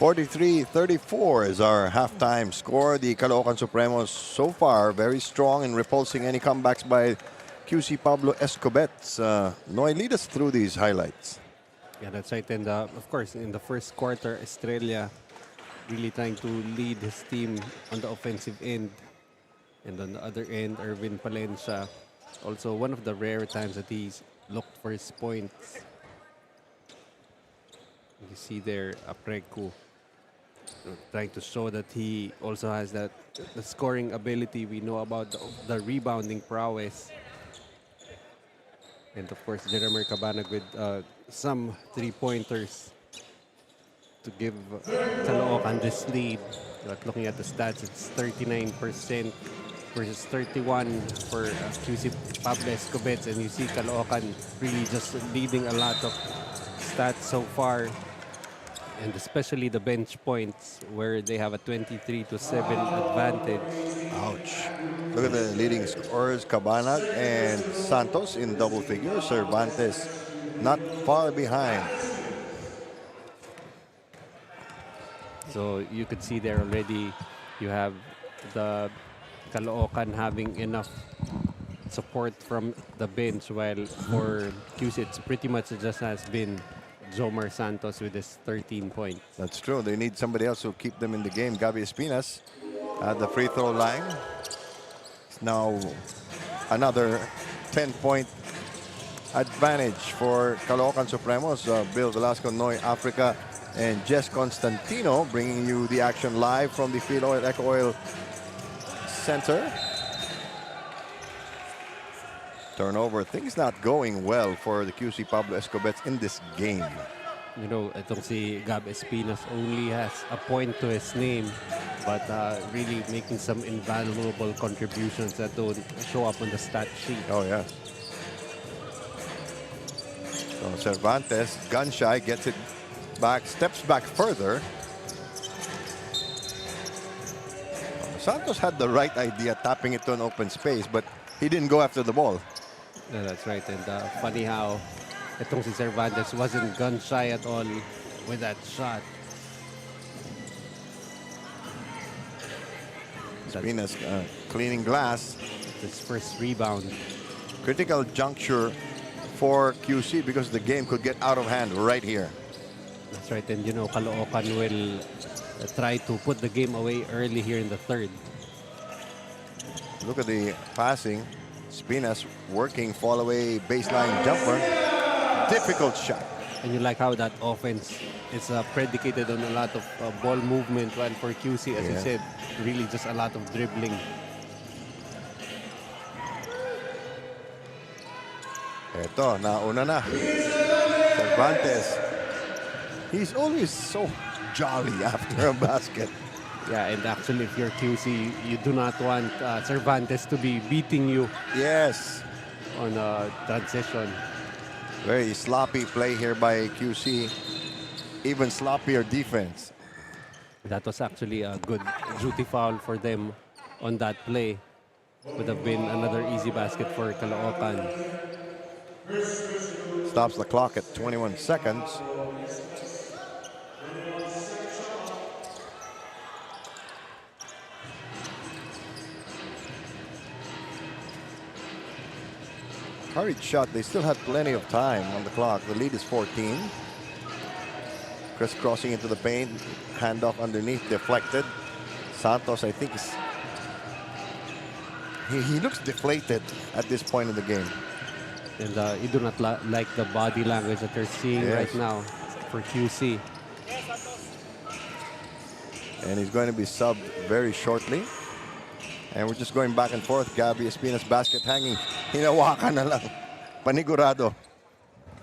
(43-34) is our halftime score. The Caloocan Supremos so far very strong in repulsing any comebacks by KYUSI Pablo Escobets. Noy, lead us through these highlights. Yeah, that's right. And of course, in the first quarter, Australia really trying to lead his team on the offensive end. And on the other end, Ervin Palencia, also one of the rare times that he's looked for his points. You see there, Apreku trying to show that he also has the scoring ability. We know about the rebounding prowess. And of course, Jeremy Cabanag with some three-pointers to give Caloocan this lead. But looking at the stats, it's 39% versus 31 for KYUSI Pablo Escobets. And you see Caloocan really just leading a lot of stats so far. And especially the bench points where they have a 23-7 advantage. Ouch. Look at the leading scorers, Cabanag and Santos in double figures. Cervantes not far behind. So you could see there already, you have the Caloocan having enough support from the bench, while for KYUSI, it's pretty much just has been Jomar Santos with his 13 points. That's true. They need somebody else to keep them in the game. Gabby Espinas at the free throw line. It's now another 10-point advantage for Caloocan Supremos. Bill Velasco, Noy Africa, and Jess Constantino bringing you the action live from the Feed Oil Eco Oil Center. Turnover. Things not going well for the KYUSI Pablo Escobets in this game. You know, itong si Gab Espinas only has a point to his name, but really making some invaluable contributions that don't show up on the stat sheet. Oh, yeah. So Cervantes, gun shy, gets it back, steps back further. Santos had the right idea, tapping it to an open space, but he didn't go after the ball. Yeah, that's right. And funny how itong si Cervantes wasn't gun shy at all with that shot. Espinas cleaning glass. His first rebound. Critical juncture for KYUSI because the game could get out of hand right here. That's right. And you know, Caloocan will try to put the game away early here in the third. Look at the passing. Espinas working fall away baseline jumper. Difficult shot. And you like how that offense is predicated on a lot of ball movement, while for KYUSI, as you said, really just a lot of dribbling. Eto, nauna na. Cervantes. He's always so jolly after a basket. Yeah, and actually, if you're KYUSI, you do not want Cervantes to be beating you. Yes. On transition. Very sloppy play here by KYUSI. Even sloppier defense. That was actually a good duty foul for them on that play. Would have been another easy basket for Caloocan. Stops the clock at 21 seconds. Hurried shot. They still had plenty of time on the clock. The lead is 14. Chris crossing into the paint. Handoff underneath, deflected. Santos, I think, he looks deflated at this point in the game. And you do not like the body language that you're seeing right now for KYUSI. And he's going to be subbed very shortly. And we're just going back and forth. Gabby Espinas basket hanging. Hinawakan na lang. Panigurado.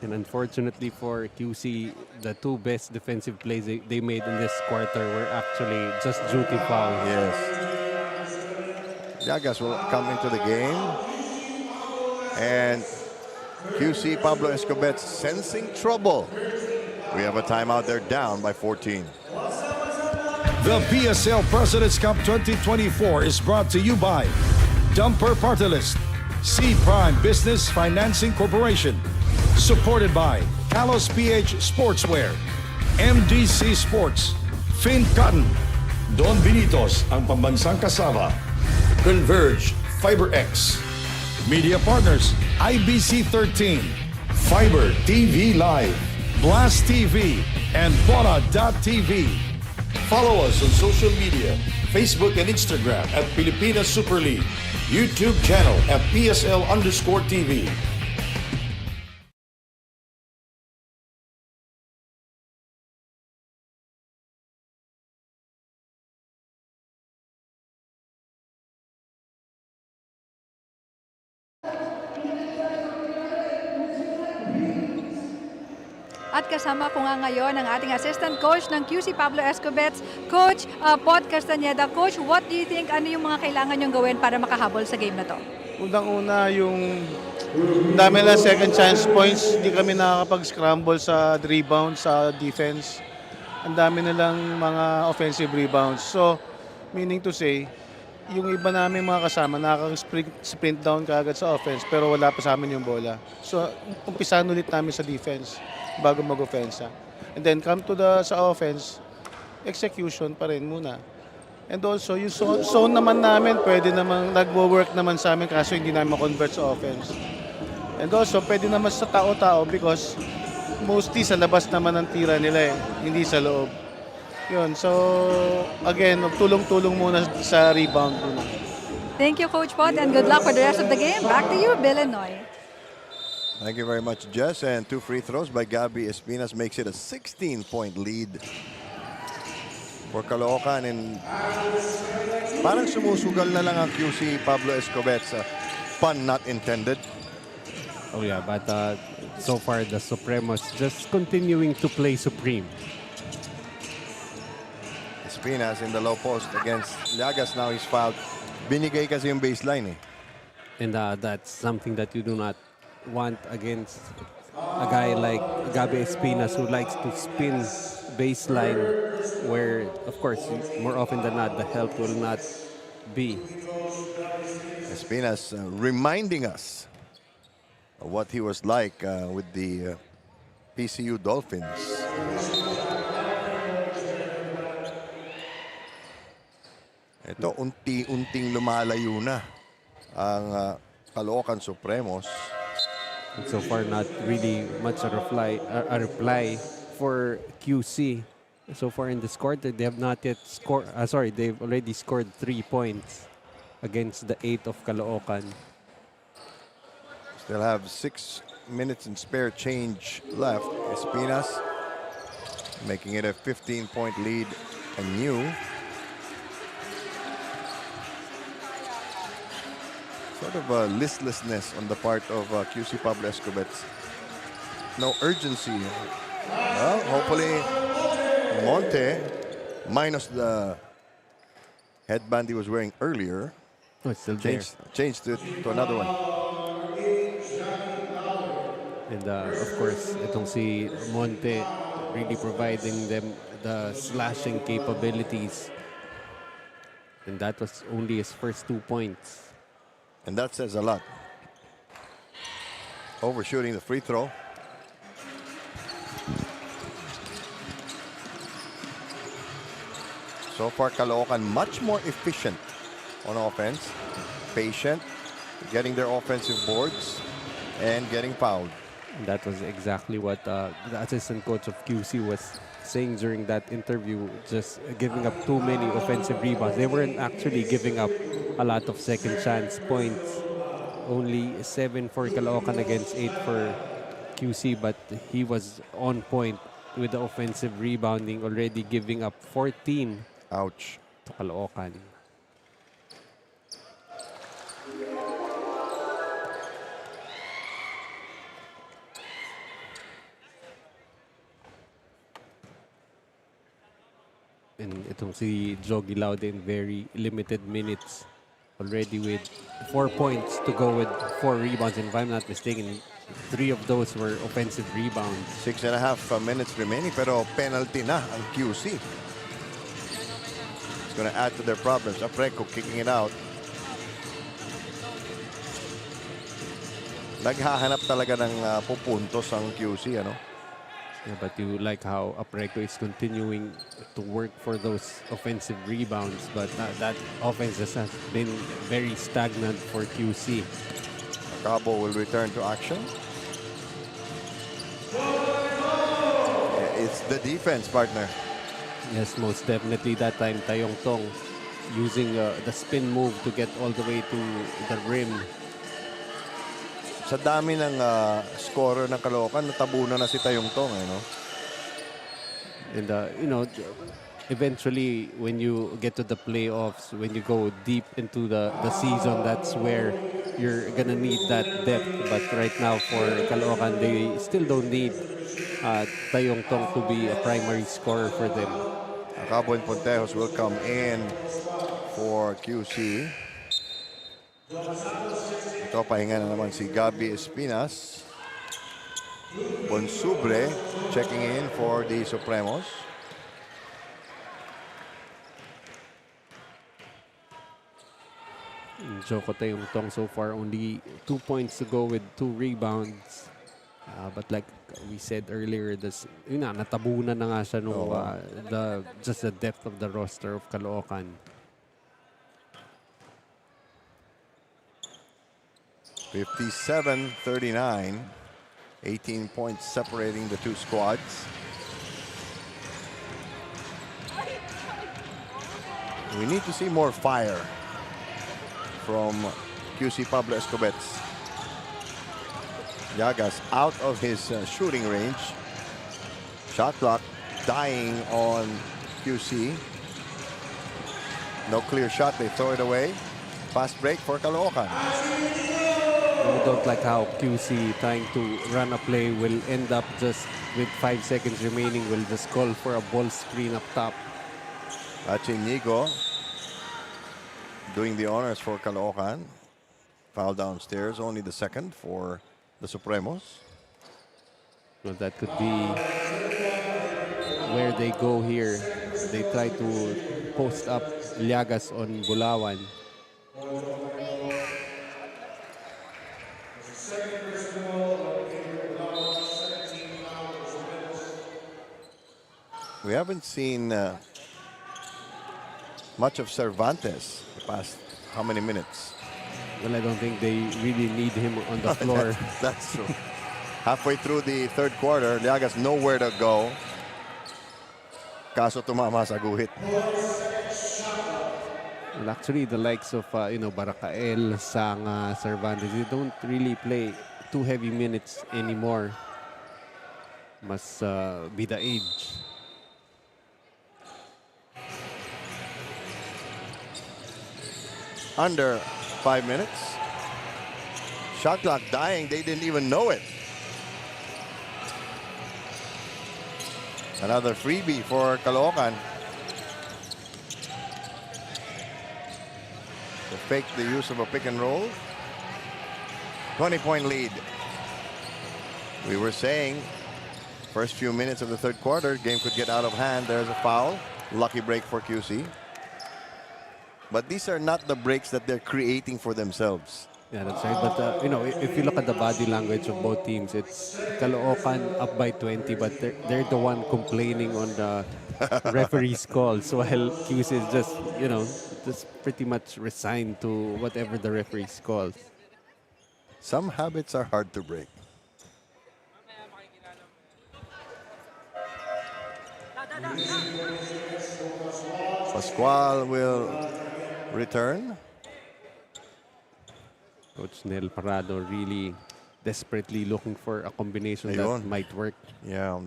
And unfortunately for KYUSI, the two best defensive plays they made in this quarter were actually just duty fouls. Yes. Llagas will come into the game. And KYUSI Pablo Escobets sensing trouble. We have a timeout. They're down by 14. The PSL President's Cup 2024 is brought to you by Dumper Party List, C Prime Business Financing Corporation, supported by Kalos PH Sportswear, MDC Sports, Fin Cotton, Don Benitos, ang pambansang kasama, Converge, FiberX, Media Partners, IBC 13, Fiber TV Live, Blast TV, and Bona.tv. Follow us on social media, Facebook and Instagram at Pilipinas Super League, YouTube channel at PSL_TV. At kasama ko nga ngayon ang ating assistant coach ng KYUSI Pablo Escobets, Coach Pod Castañeda. Coach, what do you think, ano yung mga kailangan nyong gawin para makahabol sa game na to? Unang-una, yung dami lang second chance points, hindi kami nakakapag-scramble sa rebound, sa defense. Ang dami nilang mga offensive rebounds. So, meaning to say, yung iba namin mga kasama nakaka-sprint down kaagad sa offense pero wala pa sa amin yung bola. So, umpisahan ulit namin sa defense bago mag-offensa. And then come to sa offense, execution pa rin muna. And also, yung zone naman namin, pwede namang nagwo-work naman sa amin kaso hindi namin ma-convert sa offense. And also, pwede naman sa tao-tao because mostly sa labas naman ang tira nila hindi sa loob. Yun, so again, tulong-tulong muna sa rebound muna. Thank you, Coach Pot, and good luck for the rest of the game. Back to you, Billinoy. Thank you very much, Jess. And 2 free throws by Gabby Espinas makes it a 16-point lead for Caloocan. And parang sumusugal na lang ang QC Pablo Escobets. Pun not intended. Oh yeah, but so far the Supremos just continuing to play supreme. Espinas in the low post against Llagas. Now he's fouled. Binigay kasi yung baseline And that's something that you do not want against a guy like Gabi Espinas who likes to spin baseline where, of course, more often than not, the help will not be. Espinas reminding us of what he was like with the PCU Dolphins. Ito, unti-unting lumalayo na ang Caloocan Supremos. And so far, not really much a reply for QC. So far in this quarter, they have not yet scored. They've already scored 3 points against the 8 of Caloocan. Still have 6 minutes and spare change left. Espinas making it a 15-point lead anew. Sort of a listlessness on the part of QC Pablo Escobets. No urgency. Well, hopefully Monte, minus the headband he was wearing earlier, still there. Changed it to another one. And of course, itong si Monte really providing them the slashing capabilities. And that was only his first 2 points. And that says a lot. Overshooting the free throw. So far, Caloocan much more efficient on offense. Patient, getting their offensive boards, and getting fouled. And that was exactly what the assistant coach of QC was saying during that interview, just giving up too many offensive rebounds. They weren't actually giving up a lot of second chance points. Only 7 for Caloocan against 8 for QC, but he was on point with the offensive rebounding, already giving up 14. Ouch. To Caloocan. And itong si Jogi Laude in very limited minutes. Already with 4 points to go with 4 rebounds. And if I'm not mistaken, 3 of those were offensive rebounds. 6.5 minutes remaining, pero penalty na ang QC. It's gonna add to their problems. Apreco kicking it out. Naghahanap talaga ng pupuntos ang QC, ano? Yeah, but you like how Apreco is continuing to work for those offensive rebounds, but that offense has been very stagnant for QC. Cabo will return to action. It's the defense, partner. Yes, most definitely that time Tayong Tong using the spin move to get all the way to the rim. Sa dami ng scorer ng Caloocan, natabunan na si Tayong Tong, no? And you know, eventually when you get to the playoffs, when you go deep into the season, that's where you're gonna need that depth. But right now for Caloocan, they still don't need Tayong Tong to be a primary scorer for them. Cabo and Pontejos will come in for QC. Ito, pahinga na naman si Gabi Espinas. Bonsubre checking in for the Supremos. Joko Tayong Tong so far only 2 points to go with 2 rebounds. But like we said earlier, yun na, natabunan na nga siya nung just the depth of the roster of Caloocan. 57-39. 18 points separating the two squads. We need to see more fire from KYUSI Pablo Escobets. Llagas out of his shooting range. Shot clock dying on KYUSI. No clear shot, they throw it away. Fast break for Caloocan. We don't like how KYUSI trying to run a play will end up just with 5 seconds remaining, will just call for a ball screen up top. Achinigo doing the honors for Caloocan. Foul downstairs, only the second for the Supremos. Well, that could be where they go here. They try to post up Llagas on Bulawan. We haven't seen much of Cervantes the past how many minutes? Well, I don't think they really need him on the floor. That's true. Halfway through the third quarter, Llagas nowhere to go. Kaso tumama sa guhit. Well, actually, the likes of Baracael, Sanga, Cervantes, they don't really play too heavy minutes anymore. Must be the age. Under 5 minutes. Shot clock dying. They didn't even know it. Another freebie for Caloocan. To fake the use of a pick and roll. 20-point lead. We were saying first few minutes of the third quarter, game could get out of hand. There's a foul. Lucky break for KYUSI. But these are not the breaks that they're creating for themselves. Yeah, that's right. But, if you look at the body language of both teams, it's Caloocan up by 20, but they're the one complaining on the referee's calls. While KYUSI is just pretty much resigned to whatever the referee's calls. Some habits are hard to break. Pascual will return. Coach Nel Parado really desperately looking for a combination that might work. Yeah.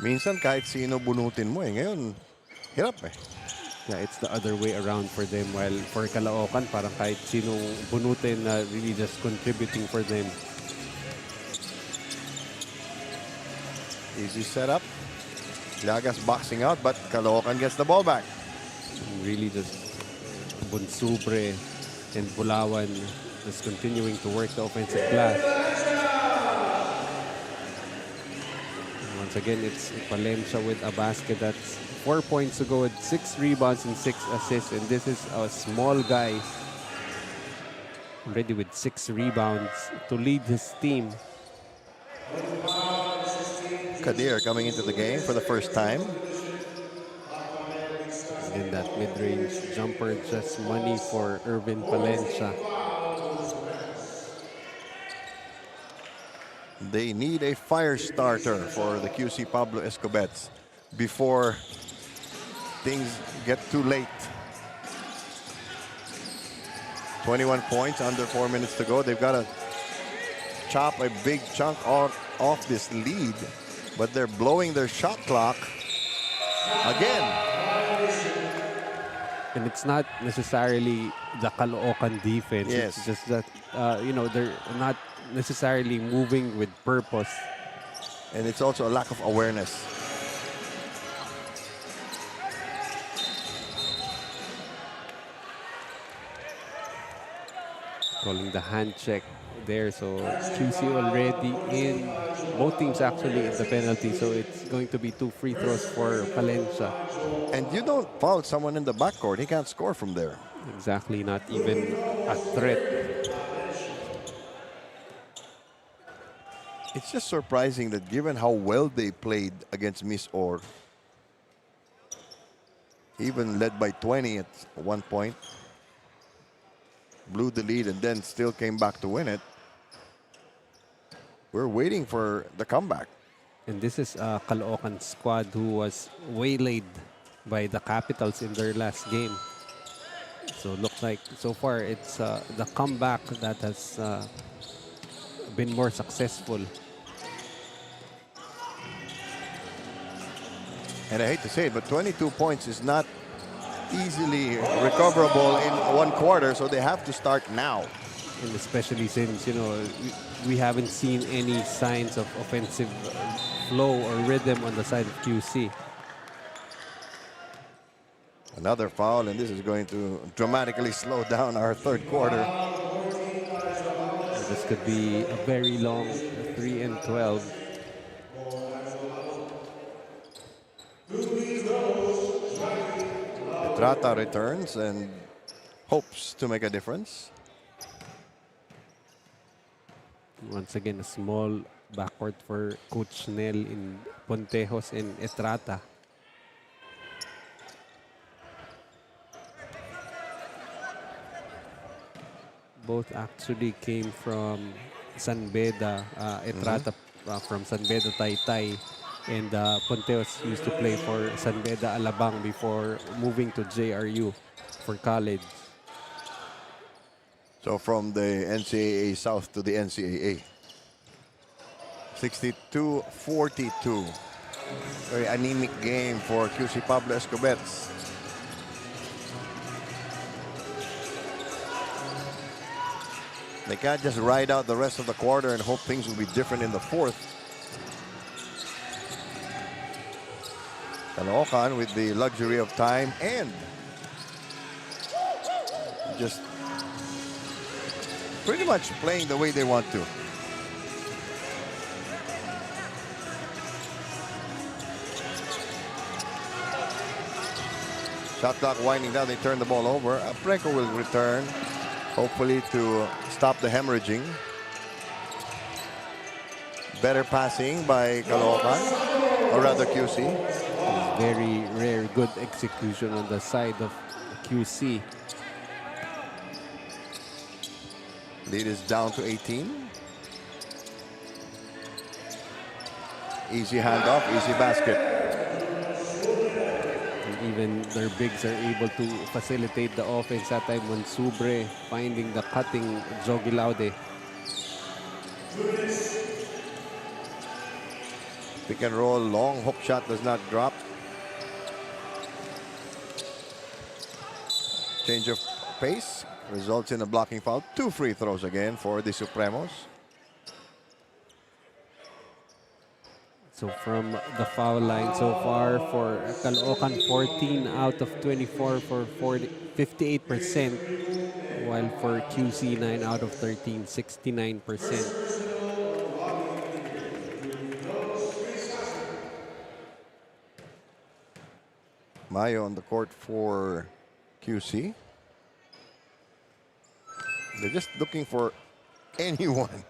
Minsan kahit sino bunutin mo Ngayon, hirap Yeah, it's the other way around for them. While for Caloocan, parang kahit sino bunutin na really just contributing for them. Easy setup. Llagas boxing out, but Caloocan gets the ball back. Really just Bonsubre and Bulawan just continuing to work the offensive glass. And once again, it's Palencia with a basket that's 4 points to go with 6 rebounds and 6 assists. And this is a small guy already with 6 rebounds to lead his team. Kadir coming into the game for the first time. And that mid-range jumper, just money for Irvin Palencia. They need a fire starter for the KYUSI Pablo Escobets before things get too late. 21 points, under 4 minutes to go. They've got to chop a big chunk off this lead, but they're blowing their shot clock again. And it's not necessarily the Caloocan defense. Yes. It's just that, they're not necessarily moving with purpose. And it's also a lack of awareness. Calling the hand check there. So KYUSI already in. Both teams actually in the penalty. So it's going to be 2 free throws for Palencia. And you don't foul someone in the backcourt. He can't score from there. Exactly, not even a threat. It's just surprising that given how well they played against Miss Orr, even led by 20 at one point, blew the lead and then still came back to win it. We're waiting for the comeback. And this is a Caloocan squad who was waylaid by the Capitals in their last game. So look like so far it's the comeback that has been more successful. And I hate to say it, but 22 points is not easily recoverable in one quarter, so they have to start now. And especially since, you know, we haven't seen any signs of offensive flow or rhythm on the side of QC. Another foul, and this is going to dramatically slow down our third quarter. This could be a very long 3 and 12. Petrata returns and hopes to make a difference. Once again, a small backcourt for Coach Nel in Pontejos and Estrata. Both actually came from San Beda, Etrata from San Beda Taytay, and Pontejos used to play for San Beda Alabang before moving to JRU for college. So from the NCAA South to the NCAA. 62-42. Very anemic game for KYUSI Pablo Escobets. They can't just ride out the rest of the quarter and hope things will be different in the fourth. Caloocan with the luxury of time and just pretty much playing the way they want to. Shot clock winding down, they turn the ball over. Preco will return, hopefully to stop the hemorrhaging. Better passing by Caloocan, or rather QC. Very rare, good execution on the side of QC. Lead is down to 18. Easy handoff, easy basket. And even their bigs are able to facilitate the offense that time when Subre finding the cutting Jogi Laude. Pick and roll, long hook shot does not drop. Change of pace results in a blocking foul. 2 free throws again for the Supremos. So from the foul line so far for Caloocan, 14 out of 24 for 58%, while for QC 9 out of 13, 69%. Mayo on the court for QC. They're just looking for anyone.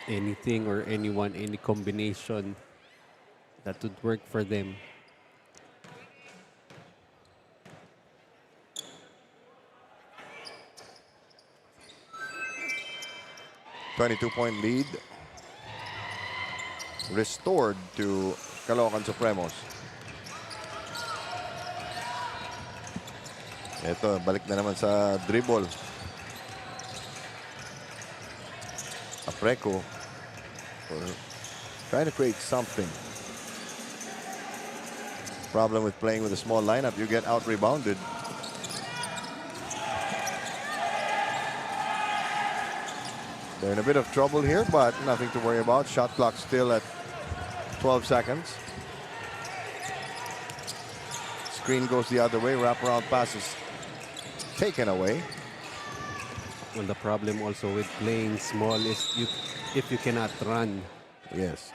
Anything or anyone, any combination that would work for them. .22 lead restored to Caloocan Supremos. Ito, balik na naman sa dribble. Apreco trying to create something. Problem with playing with a small lineup, you get out rebounded. They're in a bit of trouble here, but nothing to worry about. Shot clock still at 12 seconds. Screen goes the other way. Wraparound passes taken away. Well, the problem also with playing small is if you cannot run. Yes.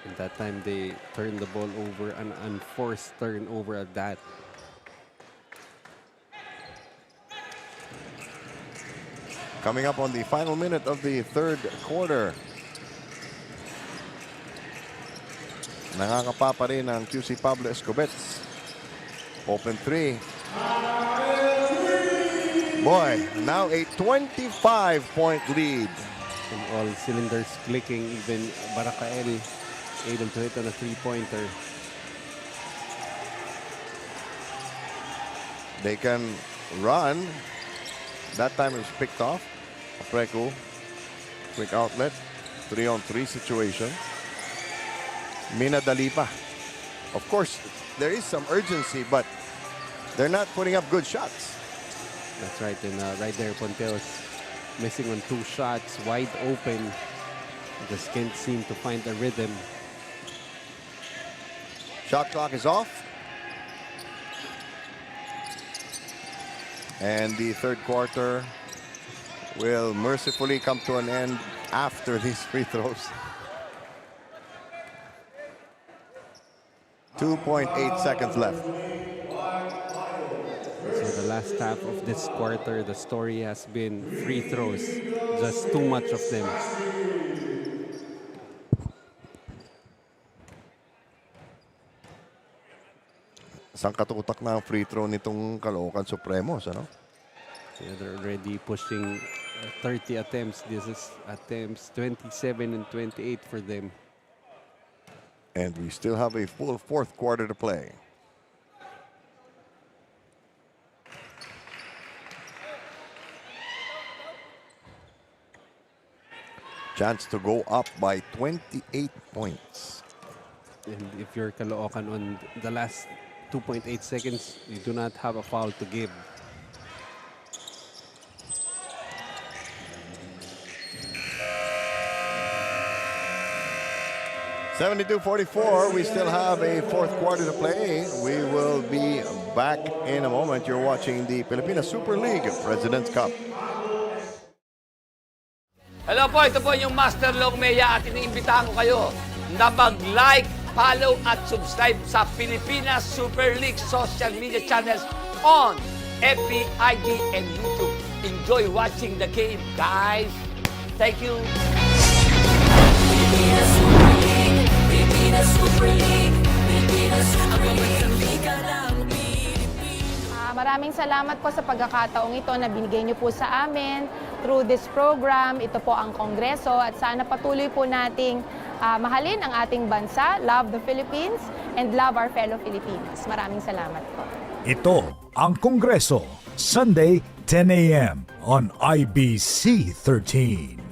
At that time, they turned the ball over, an unforced turnover at that. Coming up on the final minute of the third quarter. Nangangapa pa rin ang QC Pablo Escobets. Open 3. Boy, now a 25-point lead. And all cylinders clicking, even Barakael able to hit on a three-pointer. They can run. That time it was picked off. Apreco, quick outlet. 3-on-3 situation. Mina Dalipa. Of course, there is some urgency, but they're not putting up good shots. That's right, and right there, Ponteos missing on 2 shots, wide open. Just can't seem to find the rhythm. Shot clock is off. And the third quarter will mercifully come to an end after these free throws. 2.8 seconds left. So the last half of this quarter, the story has been free throws. Just too much of them. Isang katutak na ang free throw nitong Caloocan Supremos, ano? Yeah, they're already pushing 30 attempts. This is attempts 27 and 28 for them. And we still have a full fourth quarter to play. Chance to go up by 28 points. And if you're Caloocan on the last 2.8 seconds, you do not have a foul to give. (72-44). We still have a fourth quarter to play. We will be back in a moment. You're watching the Pilipinas Super League President's Cup. Hello po, ito po yung Master Long Meya at iniimbitahan ko kayo na mag-like, follow at subscribe sa Pilipinas Super League social media channels on FB, IG, and YouTube. Enjoy watching the game, guys. Thank you. Pilipinas Super League, Pilipinas Super League, Pilipinas Super League, Liga ng Pilipinas. Maraming salamat po sa pagkakataong ito na binigay niyo po sa amin through this program. Ito po ang Kongreso at sana patuloy po nating mahalin ang ating bansa, love the Philippines, and love our fellow Filipinos. Maraming salamat po. Ito ang Kongreso, Sunday, 10 a.m. on IBC 13.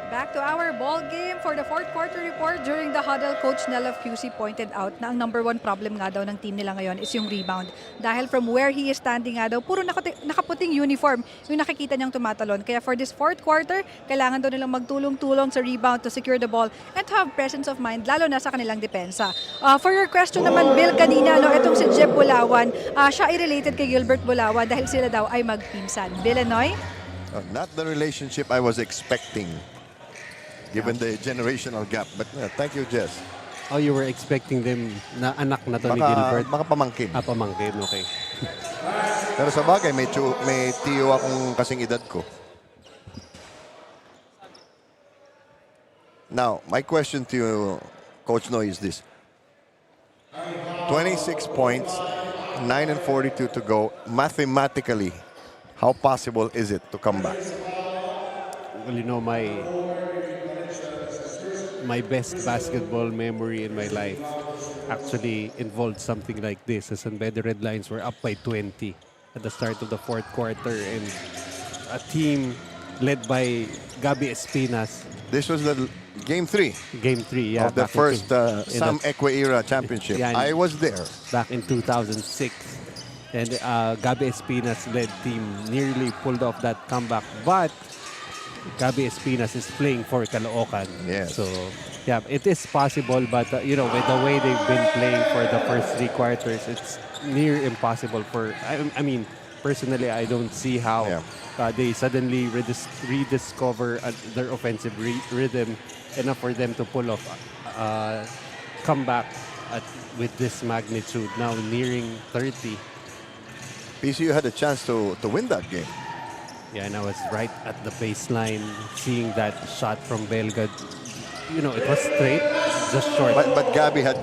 Back to our ball game for the fourth quarter report. During the huddle, Coach Nel of QC pointed out na ang number one problem nga daw ng team nila ngayon is yung rebound. Dahil from where he is standing nga daw, puro nakaputing uniform yung nakikita niyang tumatalon. Kaya for this fourth quarter, kailangan daw nilang magtulong-tulong sa rebound to secure the ball and to have presence of mind, lalo na sa kanilang depensa. For your question naman, Bill, kanina, itong si Jeb Bulawan, siya ay related kay Gilbert Bulawan dahil sila daw ay magpinsan. Billanoy? Not the relationship I was expecting, given the generational gap. But thank you, Jess. Oh, you were expecting them na anak na to ni Gilbert? Baka pamangkin. Pamangkin, okay. Pero sa bagay, may tiyo akong kasing edad ko. Now, my question to you, Coach Noy, is this. 26 points, 9 and 42 to go. Mathematically, how possible is it to come back? Well, you know, my best basketball memory in my life actually involved something like this. As the Red Lions were up by 20 at the start of the fourth quarter, and a team led by Gabi Espinas. This was the Game 3. Game 3, yeah. Of the first Sam Equa era championship. Yeah, I was there. Back in 2006. And Gabi Espinas led team nearly pulled off that comeback. But Gabi Espinas is playing for Caloocan. Yes. So, yeah, it is possible. But, you know, with the way they've been playing for the first 3 quarters, it's near impossible for... I mean, personally, I don't see how they suddenly rediscover their offensive rhythm enough for them to pull off comeback with this magnitude, now nearing 30. PCU had a chance to win that game. Yeah, and I was right at the baseline, seeing that shot from Belga it was straight, just short. But Gabby had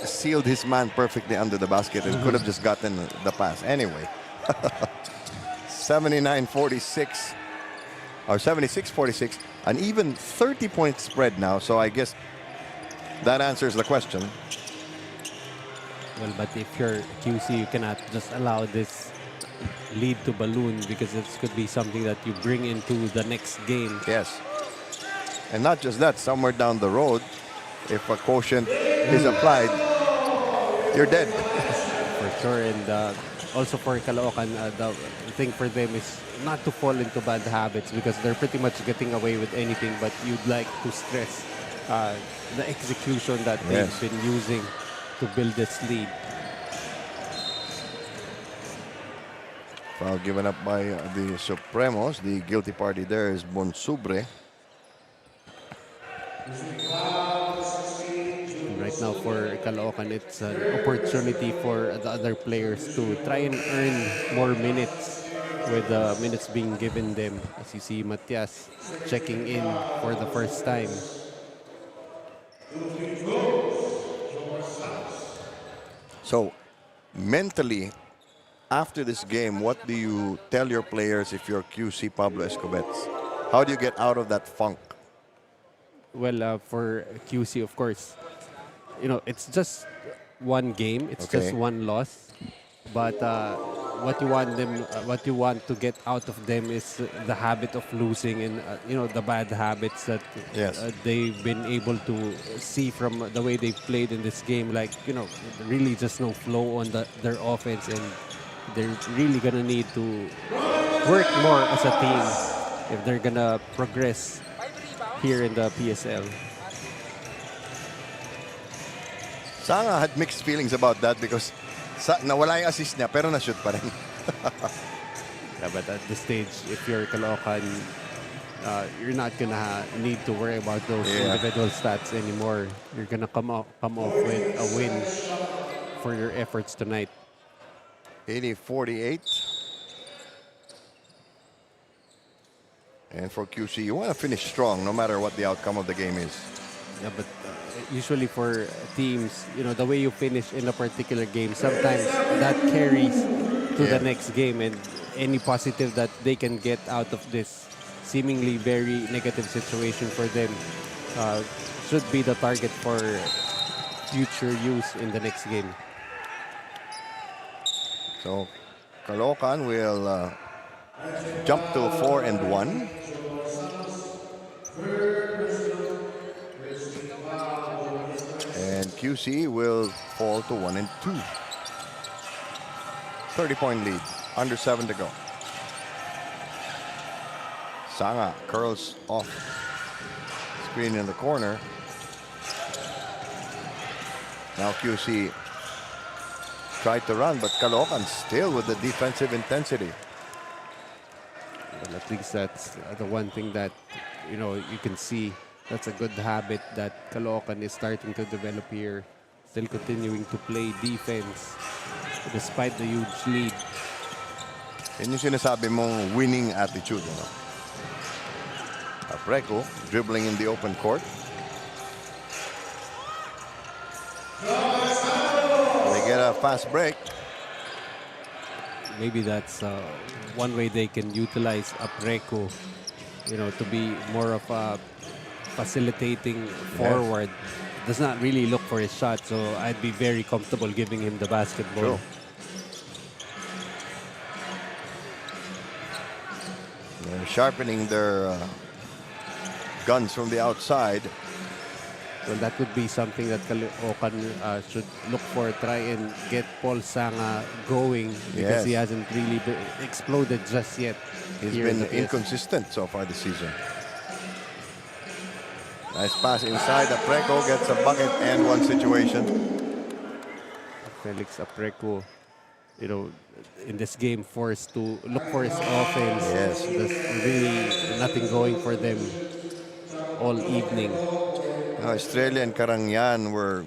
sealed his man perfectly under the basket and could have just gotten the pass. Anyway, 79-46 or 76-46, an even 30-point spread now. So I guess that answers the question. Well, but if you're QC, you cannot just allow this lead to balloon because this could be something that you bring into the next game. Yes. And not just that, somewhere down the road, if a quotient is applied, you're dead. For sure. And also for Caloocan, the thing for them is not to fall into bad habits because they're pretty much getting away with anything, but you'd like to stress the execution that they've been using to build this lead. Foul given up by the Supremos. The guilty party there is Bonsubre. Right now for Caloocan, it's an opportunity for the other players to try and earn more minutes with the minutes being given them. As you see Matias checking in for the first time. So, mentally, after this game, what do you tell your players if you're QC Pablo Escobets? How do you get out of that funk? Well, for QC, of course, it's just one game. It's just one loss. But what you want to get out of them is the habit of losing and the bad habits that they've been able to see from the way they played in this game. Like really just no flow on their offense, and they're really gonna need to work more as a team if they're gonna progress here in the PSL. Sanga had mixed feelings about that because nawala yung assist niya pero na-shoot pa rin. Yeah, but at this stage, if you're Caloocan, you're not gonna need to worry about those individual stats anymore. You're gonna come off with a win for your efforts tonight. 80-48. And for QC, you want to finish strong no matter what the outcome of the game is. Yeah, but usually for teams, the way you finish in a particular game, sometimes that carries to the next game, and any positive that they can get out of this seemingly very negative situation for them should be the target for future use in the next game. So, Caloocan will jump to 4-1. And QC will fall to 1-2. 30-point lead, under 7 to go. Sanga curls off screen in the corner. Now QC tried to run, but Caloocan still with the defensive intensity. Well, at least that's the one thing that you can see. That's a good habit that Caloocan is starting to develop here. Still continuing to play defense despite the huge lead. Yan yung sinasabi mong winning attitude. Apreco dribbling in the open court. They get a fast break. Maybe that's one way they can utilize Apreco, to be more of a facilitating forward. Does not really look for his shot, so I'd be very comfortable giving him the basketball. True. They're sharpening their guns from the outside. Well, that would be something that Caloocan should look for. Try and get Paul Sanga going because he hasn't really exploded just yet. He's been inconsistent so far this season. Nice pass inside. Apreco gets a bucket and one situation. Felix Apreco, in this game, forced to look for his offense. Yes. There's really nothing going for them all evening. Estrella and Karangyan were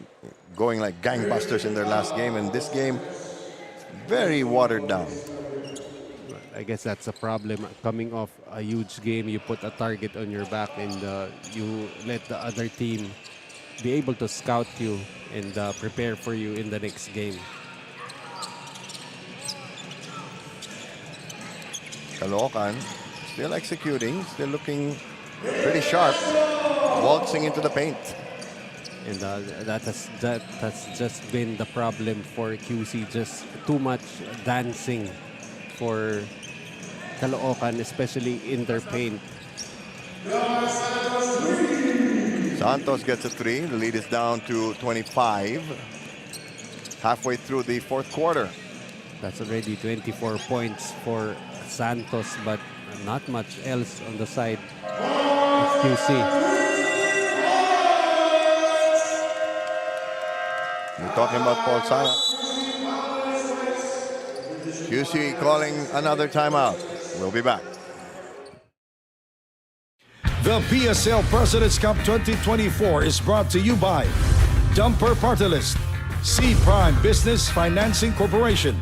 going like gangbusters in their last game, and this game, very watered down. I guess that's a problem. Coming off a huge game, you put a target on your back and you let the other team be able to scout you and prepare for you in the next game. Caloocan still executing, still looking pretty sharp, waltzing into the paint. And that has just been the problem for QC. Just too much dancing for Caloocan, especially in their paint. Santos gets a 3. The lead is down to 25. Halfway through the fourth quarter. That's already 24 points for Santos, but not much else on the side of QC. We're talking about Paul Sala. QC calling another timeout. We'll be back. The PSL President's Cup 2024 is brought to you by Dumper Party List, C Prime Business Financing Corporation,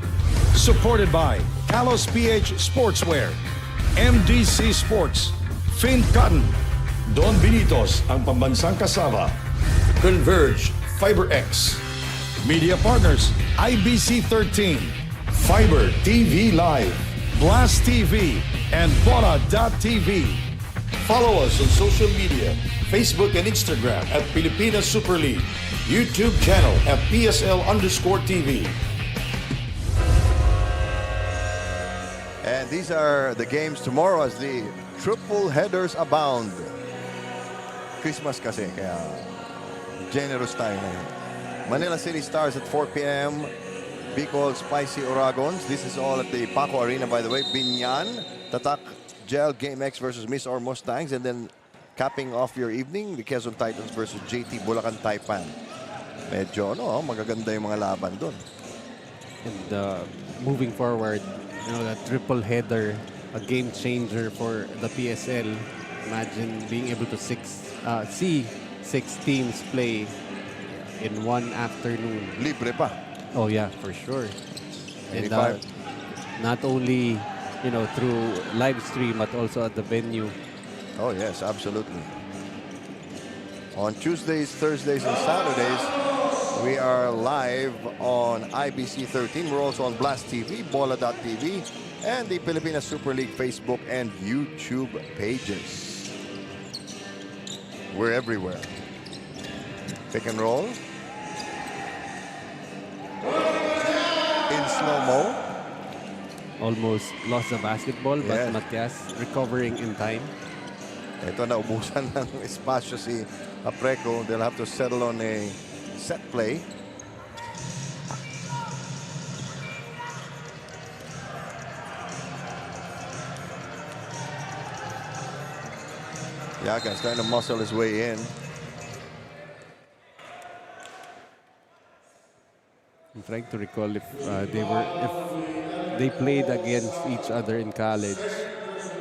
supported by Kalos PH Sportswear, MDC Sports, Fin Cotton, Don Benitos, ang pambansang kasama, Converge, FiberX, Media Partners, IBC 13, Fiber TV Live, Blast TV, and Bona.tv. Follow us on social media, Facebook and Instagram at Pilipinas Super League, YouTube channel at PSL_TV. And these are the games tomorrow as the triple headers abound. Christmas kasi, kaya generous tayo ngayon. Manila City Stars at 4 p.m. Bicol Spicy Oragons. This is all at the Paco Arena, by the way. Binyan, Tatak Gel Game X versus Miss or Mustangs. And then capping off your evening, the Quezon Titans versus JT Bulacan Taipan. Medyo, magaganda yung mga laban doon. And moving forward, that triple header, a game changer for the PSL. Imagine being able to see 6 teams play in one afternoon. Libre pa. Oh yeah, for sure. And 85. not only through live stream but also at the venue. Oh yes, absolutely. On Tuesdays, Thursdays, and Saturdays, we are live on IBC 13. We're also on Blast TV, Bola.tv, and the Pilipinas Super League Facebook and YouTube pages. We're everywhere. Pick and roll. In slow-mo. Almost lost the basketball, but Yes. Matias recovering in time. Ito, naubusan ng espasyo si Apreco. They'll have to settle on a set play. Yagas trying to muscle his way in. I'm trying to recall if they played against each other in college.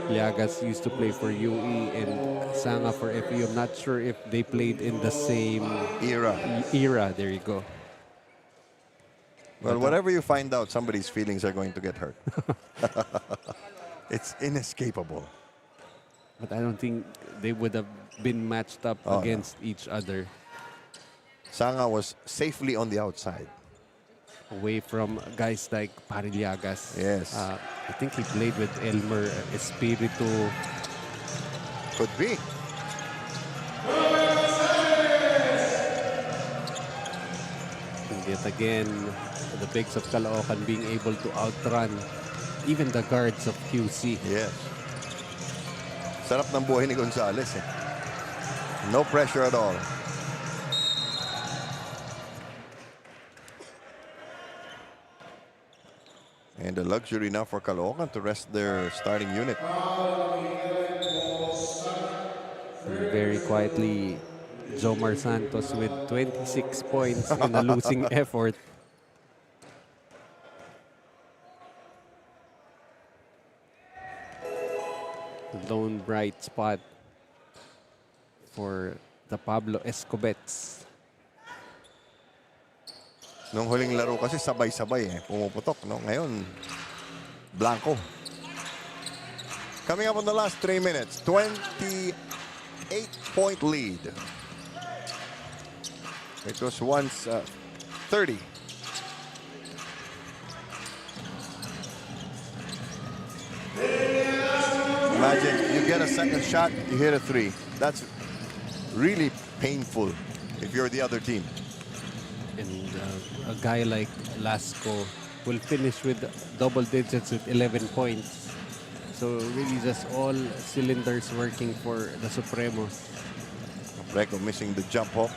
Liagas used to play for UE and Sanga for FE. I'm not sure if they played in the same era. There you go. Well, whatever you find out, somebody's feelings are going to get hurt. It's inescapable. But I don't think they would have been matched up against each other. Sanga was safely on the outside. Away from guys like Pariliagas. Yes. I think he played with Elmer Espiritu. Could be. And yet again, the bigs of Caloocan being able to outrun even the guards of QC. Yes. Sarap ng buhay ni Gonzales eh. No pressure at all. And a luxury now for Caloocan to rest their starting unit. Very quietly, Jomar Santos with 26 points in a losing effort. Lone bright spot for the Pablo Escobets. Nung huling laro kasi sabay-sabay eh. Pumuputok. No? Ngayon, blanco. Coming up on the last 3 minutes, 28-point lead. It was once 30. Imagine you get a second shot, you hit a 3. That's really painful if you're the other team. And a guy like Lasco will finish with double digits with 11 points. So really just all cylinders working for the Supremos. Apreco missing the jump hook.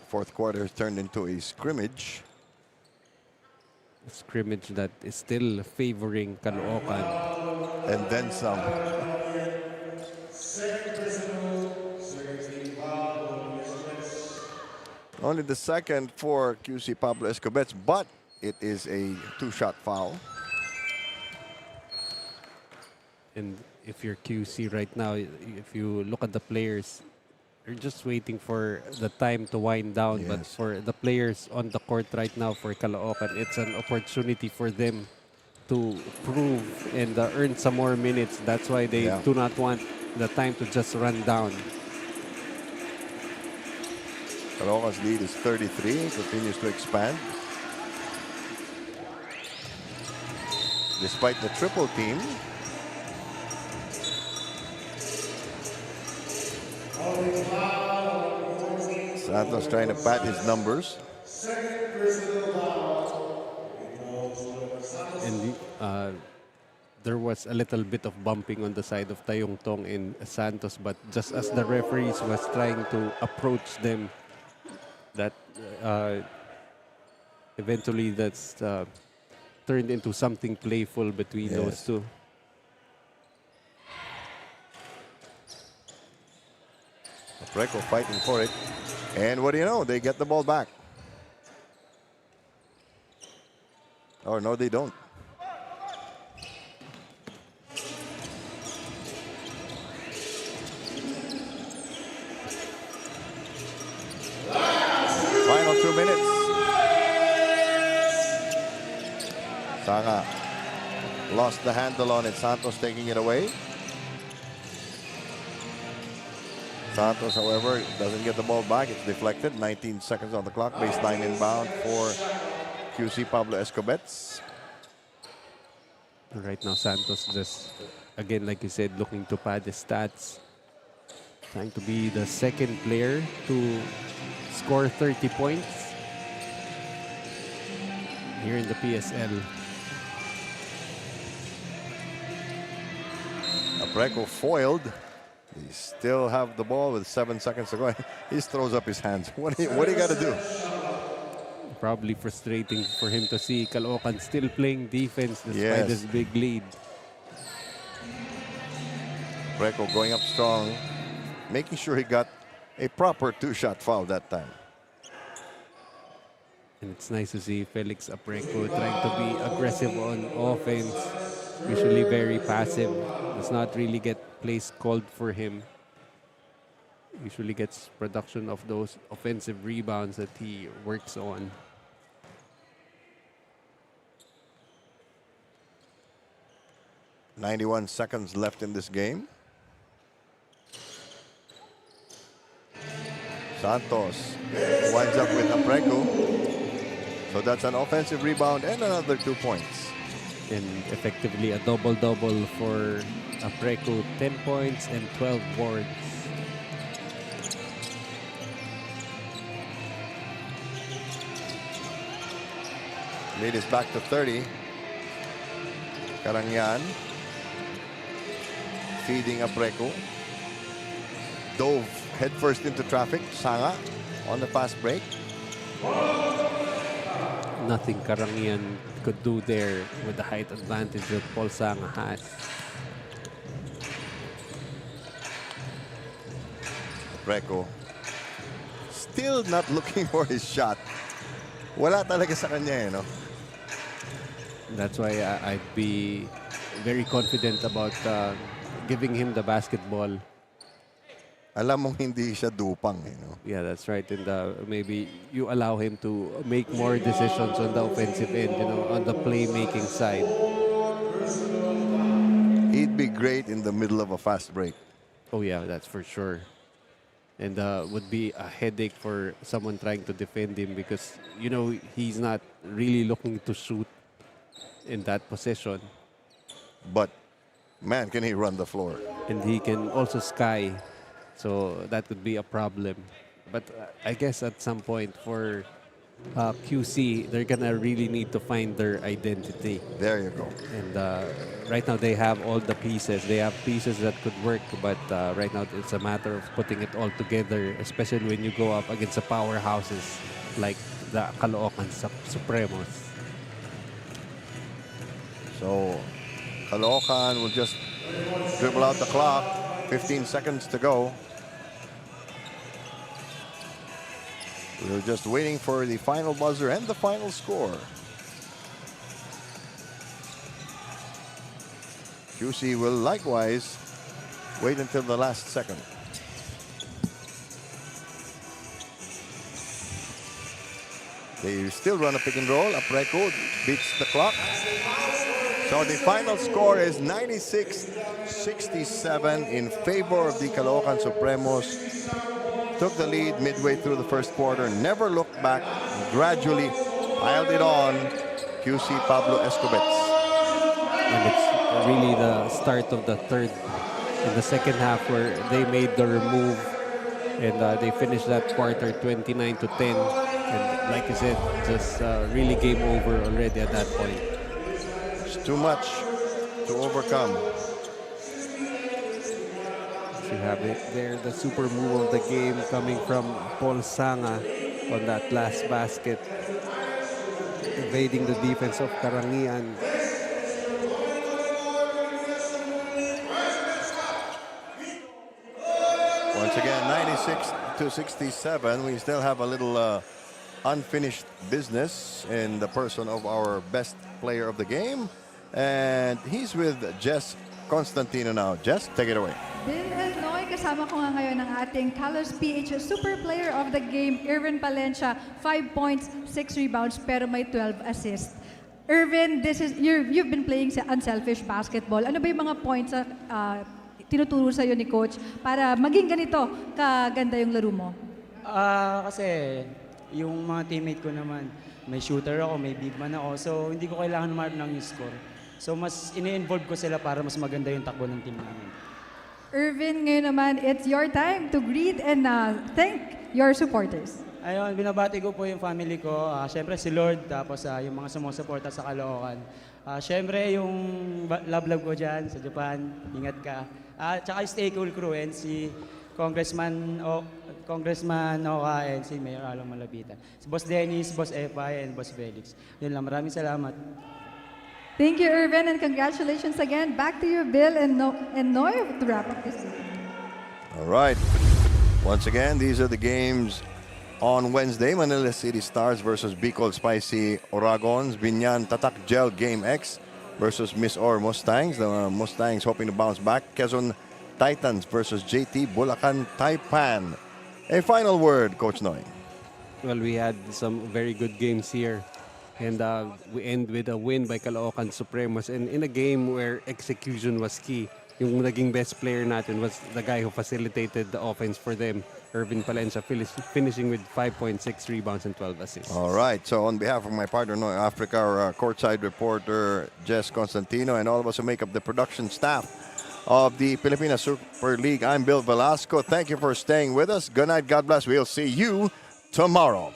Fourth quarter has turned into a scrimmage. A scrimmage that is still favoring Caloocan. And then some. Only the second for KYUSI Pablo Escobets, but it is a 2-shot foul. And if you're QC right now, if you look at the players, you're just waiting for the time to wind down. Yes. But for the players on the court right now for Caloocan, it's an opportunity for them to prove and earn some more minutes. That's why they do not want the time to just run down. Caloocan's lead is 33, continues to expand. Despite the triple team, Santos trying to pad his numbers. And there was a little bit of bumping on the side of Tayong Tong and Santos, but just as the referees was trying to approach them, that eventually that's turned into something playful between those two. Apreco fighting for it. And what do you know? They get the ball back. Oh, no, they don't. Final 2 minutes. Sanga lost the handle on it. Santos taking it away. Santos, however, doesn't get the ball back. It's deflected. 19 seconds on the clock. Baseline inbound for KYUSI Pablo Escobets. Right now, Santos just, again, like you said, looking to pad the stats. Trying to be the second player to score 30 points here in the PSL. Apreco foiled. They still have the ball with 7 seconds to go. He just throws up his hands. What do you got to do? Probably frustrating for him to see Caloocan still playing defense despite this big lead. Apreco going up strong, making sure he got a proper 2-shot foul that time. And it's nice to see Felix Apreco trying to be aggressive on offense. Usually very passive. Does not really get plays called for him. Usually gets production of those offensive rebounds that he works on. .91 seconds left in this game. Santos winds up with Apreco. So that's an offensive rebound and another 2 points. And effectively a double-double for Apreco. 10 points and 12 boards. Lead is back to 30. Karangian feeding Apreco. Dove headfirst into traffic. Sanga on the fast break. Nothing Karangian could do there with the height advantage that Paul Sanga has. Apreco still not looking for his shot. Wala talaga sa kanya, no? That's why I'd be very confident about giving him the basketball. alam mong hindi siya dupang, you know. Yeah, that's right. And maybe you allow him to make more decisions on the offensive end, you know, on the playmaking side. He'd be great in the middle of a fast break. Oh yeah, that's for sure. And would be a headache for someone trying to defend him because, you know, he's not really looking to shoot in that position. But, man, can he run the floor. And he can also sky. So that could be a problem. But I guess at some point for QC, they're going to really need to find their identity. There you go. And right now they have all the pieces. They have pieces that could work. But right now it's a matter of putting it all together, especially when you go up against the powerhouses like the Caloocan Supremos. So, Caloocan will just dribble out the clock. 15 seconds to go. We're just waiting for the final buzzer and the final score. QC will likewise wait until the last second. They still run a pick and roll. Apreco beats the clock. So the final score is 96-67 in favor of the Caloocan Supremos. Took the lead midway through the first quarter, never looked back, gradually piled it on QC Pablo Escobets. And it's really the start of the third in the second half where they made their move and they finished that quarter 29-10. And like I said, just really game over already at that point. It's too much to overcome. You have it there, the super move of the game coming from Paul Sanga on that last basket, evading the defense of Karangian. Once again, 96-67. We still have a little unfinished business in the person of our best player of the game. And he's with Jess Constantino now. Jess, take it away. Bill and Noy, kasama ko nga ngayon ang ating Calus PH Super Player of the Game, Irvin Palencia, 5 points, 6 rebounds, pero may 12 assists. Irvin, you've been playing sa unselfish basketball. Ano ba yung mga points na tinuturo sa'yo ni Coach para maging ganito kaganda yung laro mo? Kasi yung mga teammate ko naman, may shooter ako, may big man ako, so hindi ko kailangan mark ng score. So mas ini-involve ko sila para mas maganda yung takbo ng team namin. Irvin, ngayon naman, it's your time to greet and thank your supporters. Ayun, binabati ko po yung family ko. Siyempre si Lord, tapos yung mga sumusuporta sa Caloocan. Siyempre yung love ko dyan sa Japan, ingat ka. Tsaka Stay Cool Crew and si Congressman Oka and si Mayor Along Malapitan. Si Boss Dennis, Boss Epay, and Boss Felix. Yun lang, maraming salamat. Thank you, Irvin, and congratulations again. Back to you, Bill and Noy, to wrap up this game. All right. Once again, these are the games on Wednesday. Manila City Stars versus Bicol Spicy Oragons. Binyan Tatak Gel Game X versus Miss Or Mustangs. The Mustangs hoping to bounce back. Quezon Titans versus JT Bulacan Taipan. A final word, Coach Noy. Well, we had some very good games here. And we end with a win by Caloocan Supremos. And in a game where execution was key, yung naging best player natin was the guy who facilitated the offense for them, Irvin Palencia, finishing with 5.6 rebounds and 12 assists. All right. So on behalf of my partner, Noy Africa, our courtside reporter, Jess Constantino, and all of us who make up the production staff of the Pilipinas Super League, I'm Bill Velasco. Thank you for staying with us. Good night. God bless. We'll see you tomorrow.